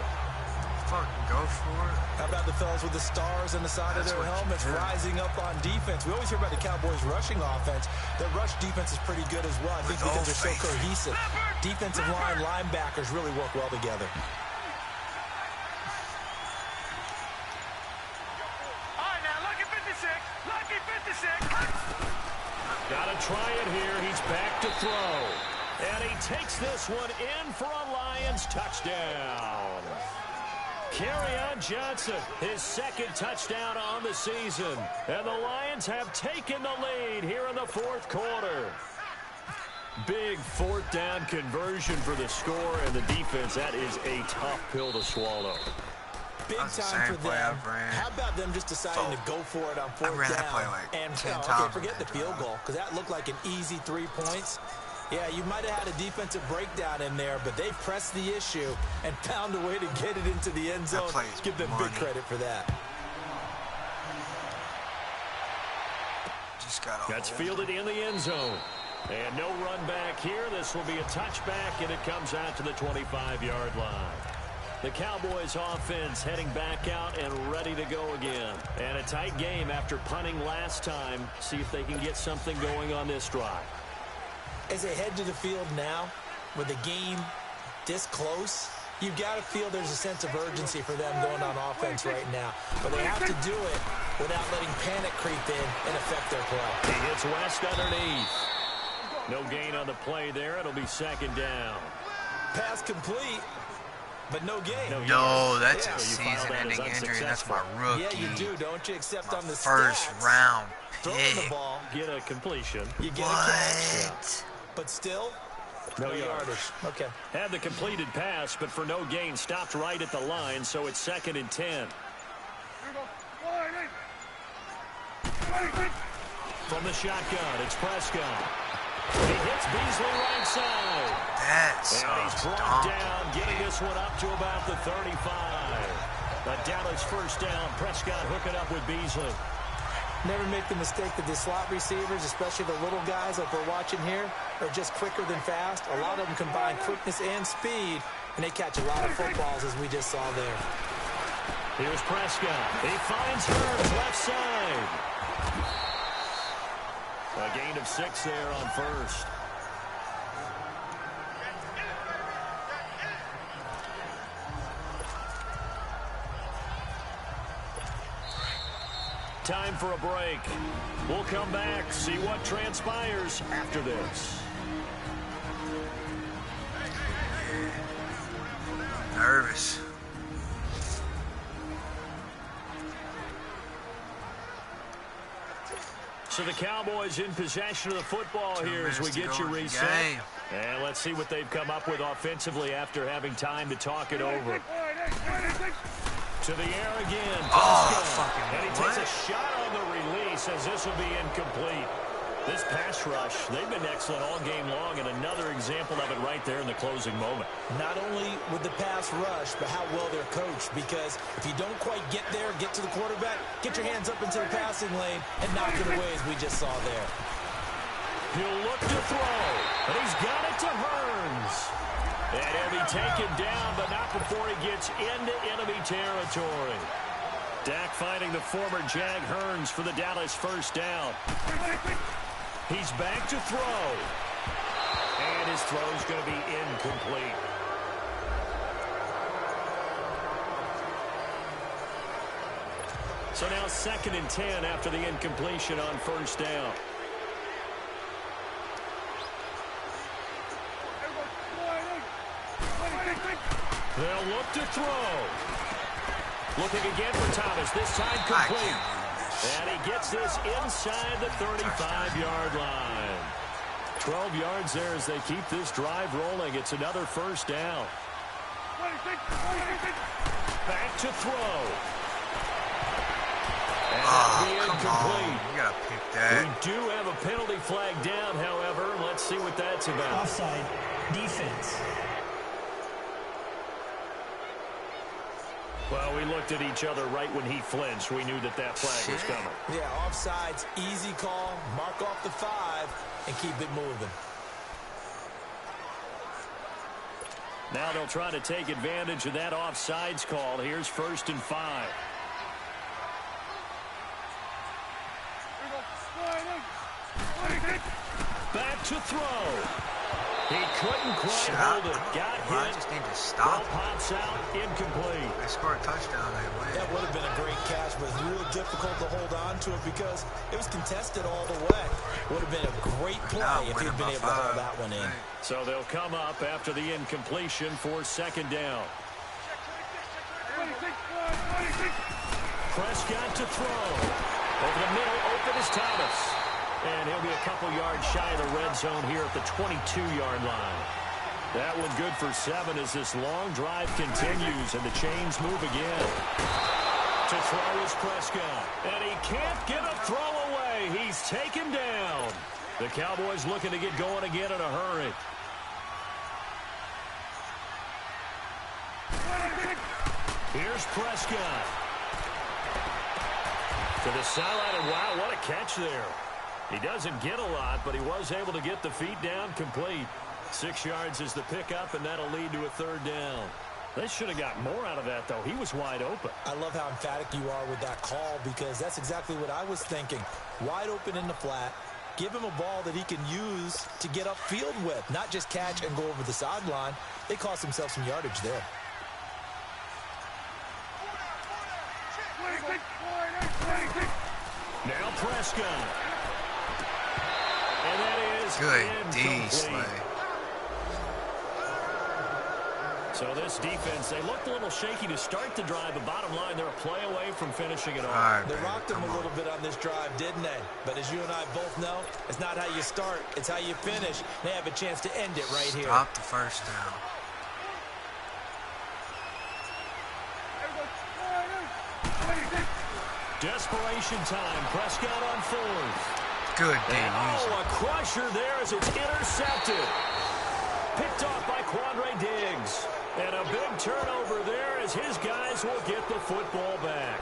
Fucking go for it. How about the fellas with the stars on the side of their helmets rising up on defense? We always hear about the Cowboys' rushing offense. Their rush defense is pretty good as well. I think because they're so cohesive. Defensive line, linebackers really work well together. All right, now, lucky 56. Got to try it here. He's back to throw. And he takes this one in for a Lions touchdown. Kerryon Johnson, his second touchdown on the season. And the Lions have taken the lead here in the fourth quarter. Big fourth down conversion for the score and the defense. That is a tough pill to swallow. Big time for them. How about them just deciding to go for it on fourth down? And forget the field goal, because that looked like an easy 3 points. Yeah, you might have had a defensive breakdown in there, but they pressed the issue and found a way to get it into the end zone. Give them big credit for that. That's fielded in the end zone. And no run back here. This will be a touchback, and it comes out to the 25-yard line. The Cowboys offense heading back out and ready to go again. And a tight game after punting last time. See if they can get something going on this drive. As they head to the field now, with the game this close, you've got to feel there's a sense of urgency for them going on offense right now. But they have to do it without letting panic creep in and affect their play. He hits West underneath. No gain on the play there. It'll be second down. Pass complete, but no gain. No, that's a season-ending injury. That's my rookie. Yeah, you do, don't you? Except on the first round pick. Throwing the ball, get a completion. You get a catch. But still, No yardage. Okay. Had the completed pass, but for no gain, stopped right at the line, so it's 2nd and 10. From the shotgun, it's Prescott. He hits Beasley right side. That's and he's brought down, getting this one up to about the 35. A Dallas first down. Prescott hooking up with Beasley. Never make the mistake that the slot receivers, especially the little guys like we're watching here, are just quicker than fast. A lot of them combine quickness and speed, and they catch a lot of footballs, as we just saw there. Here's Prescott. He finds Hurns left side. A gain of 6 there on first. Time for a break. We'll come back, see what transpires after this. Nervous. So the Cowboys in possession of the football here as we get you reset. And let's see what they've come up with offensively after having time to talk it over. To the air again. And he takes a shot on the release as this will be incomplete. This pass rush, they've been excellent all game long, and another example of it right there in the closing moment. Not only with the pass rush, but how well they're coached, because if you don't quite get there, get to the quarterback, get your hands up into the passing lane and knock it away as we just saw there. He'll look to throw, and he's got it to Hurns. And he'll be taken down, but not before he gets into enemy territory. Dak finding the former Jag Hurns for the Dallas first down. He's back to throw. And his throw's going to be incomplete. So now 2nd and 10 after the incompletion on first down. They'll look to throw. Looking again for Thomas, this time complete. And he gets this inside the 35-yard line. 12 yards there as they keep this drive rolling. It's another first down. Back to throw. And that'll be incomplete. You gotta pick that. We do have a penalty flag down, however. Let's see what that's about. Offside, defense. Well, we looked at each other right when he flinched. We knew that flag was coming. Yeah, offsides, easy call. Mark off the 5 and keep it moving. Now they'll try to take advantage of that offsides call. Here's 1st and 5. Back to throw. He couldn't quite hold it. Got hit. I just need to stop. Ball pops out. Incomplete. They scored a touchdown. They win. That would have been a great catch, but it's real difficult to hold on to it because it was contested all the way. Would have been a great play if he'd been able to haul that one in. So they'll come up after the incompletion for 2nd down. Prescott to throw. Over the middle, open is Thomas. And he'll be a couple yards shy of the red zone here at the 22-yard line. That one good for 7 as this long drive continues and the chains move again. To throw is Prescott. And he can't get a throw away. He's taken down. The Cowboys looking to get going again in a hurry. Here's Prescott. To the sideline, and wow, what a catch there. He doesn't get a lot, but he was able to get the feet down complete. 6 yards is the pickup, and that'll lead to a 3rd down. They should have got more out of that, though. He was wide open. I love how emphatic you are with that call because that's exactly what I was thinking. Wide open in the flat. Give him a ball that he can use to get upfield with, not just catch and go over the sideline. They cost themselves some yardage there. Now Prescott. And that is good D, Slay. So this defense, they looked a little shaky to start the drive, but bottom line, they're a play away from finishing it off. Right, they rocked them a little bit on this drive, didn't they? But as you and I both know, it's not how you start, it's how you finish. They have a chance to end it right here. Stop the first down. Desperation time. Prescott on fourth. Good D. A crusher there as it's intercepted. Picked off by Quandre Diggs. And a big turnover there as his guys will get the football back.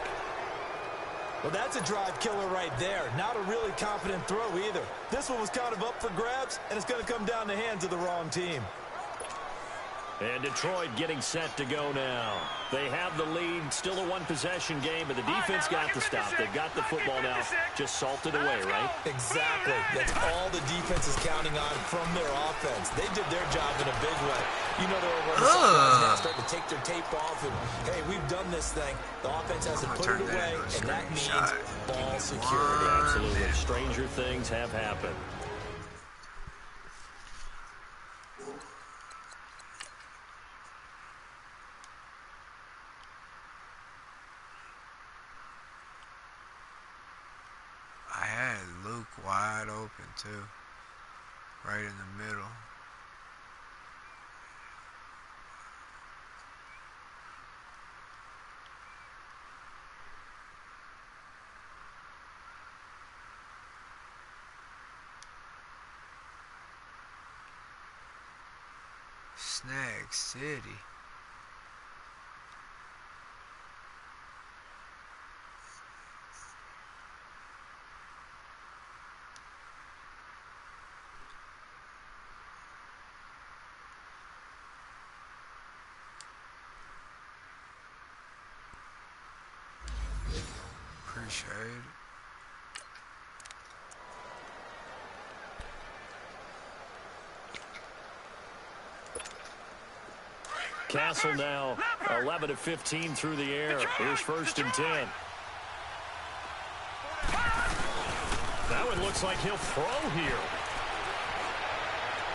Well, that's a drive killer right there. Not a really confident throw either. This one was kind of up for grabs, and it's going to come down the hands of the wrong team. And Detroit getting set to go now. They have the lead, still a one-possession game, but the defense got the stop. They've got the football now, just salted away, right? Exactly. That's all the defense is counting on from their offense. They did their job in a big way. You know they're running now, starting to take their tape off, and, hey, we've done this thing. The offense has to put it away, and that means ball security. Absolutely. Stranger things have happened. Wide open too, right in the middle. Snag City. Appreciate it. Castle now 11 of 15 through the air. Here's 1st and 10. That one looks like he'll throw here.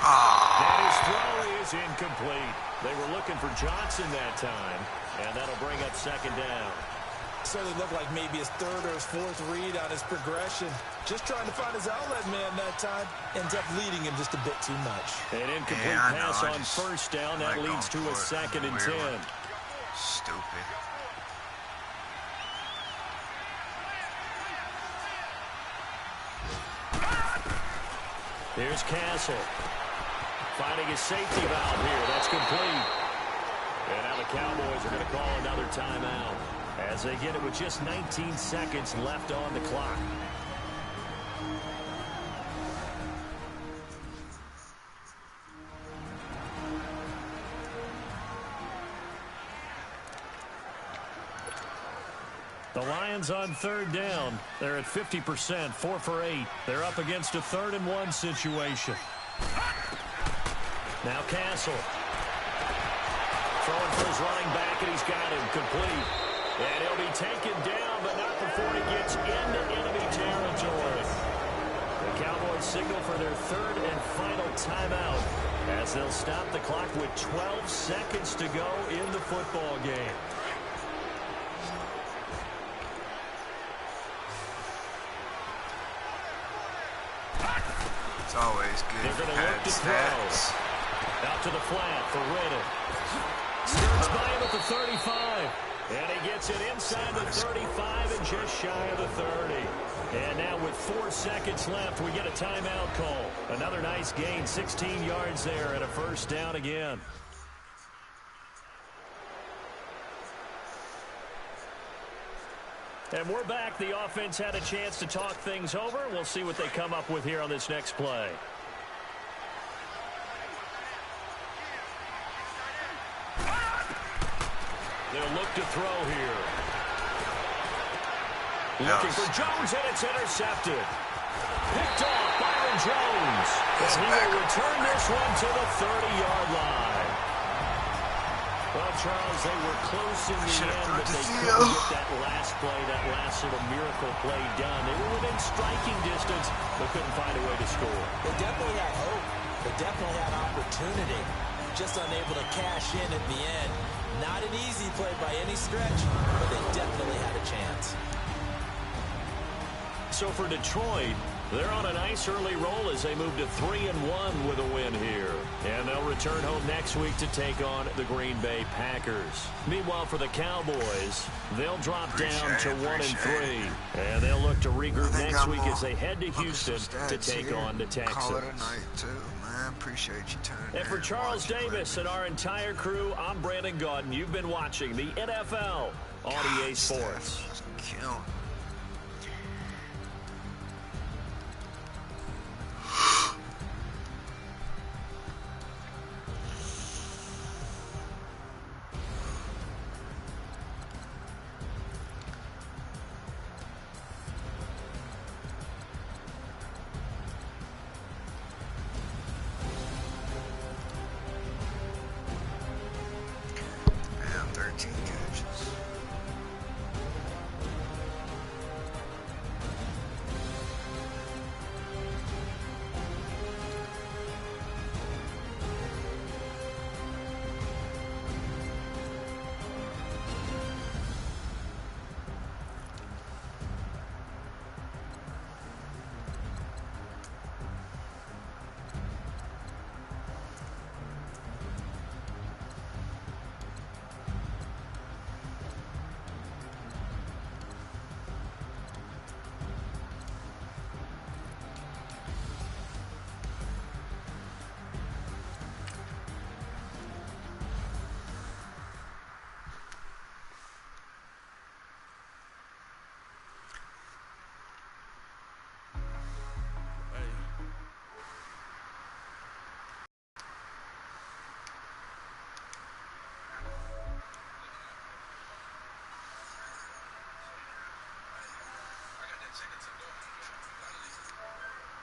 And his throw is incomplete. They were looking for Johnson that time, and that'll bring up 2nd down. Certainly looked like maybe his 3rd or his 4th read on his progression. Just trying to find his outlet man that time. Ends up leading him just a bit too much. An incomplete pass on 1st down. That leads to a 2nd and 10. Stupid. Here's Castle. Finding his safety valve here. That's complete. And now the Cowboys are going to call another timeout as they get it with just 19 seconds left on the clock. The Lions on 3rd down. They're at 50%, 4 for 8. They're up against a 3rd and 1 situation. Now Castle. Throwing for his running back, and he's got him complete. And he'll be taken down, but not before he gets into enemy territory. The Cowboys signal for their 3rd and final timeout as they'll stop the clock with 12 seconds to go in the football game. It's always good. They're going to look to throw. Out to the flat for Riddick. Skirts by him at the 35. And he gets it inside the 35 and just shy of the 30. And now with 4 seconds left, we get a timeout call. Another nice gain, 16 yards there and a 1st down again. And we're back. The offense had a chance to talk things over. We'll see what they come up with here on this next play. They'll look to throw here. Looking for Jones, and it's intercepted. Picked off Byron Jones. And he will return this one to the 30-yard line. Well, Charles, they were close in the end, but they couldn't get that last play, that last sort of miracle play done. They were within striking distance, but couldn't find a way to score. They definitely had hope. They definitely had opportunity. just unable to cash in at the end. Not an easy play by any stretch, but they definitely had a chance. So for Detroit, they're on a nice early roll as they move to 3-1 with a win here. And they'll return home next week to take on the Green Bay Packers. Meanwhile, for the Cowboys, they'll drop down to 1-3. And they'll look to regroup next week as they head to Houston to take on the Texans. Call it a night, too, man. Appreciate you tuning in. And for Charles Davis and our entire crew, I'm Brandon Gaudin. You've been watching the NFL on EA Sports. Kill.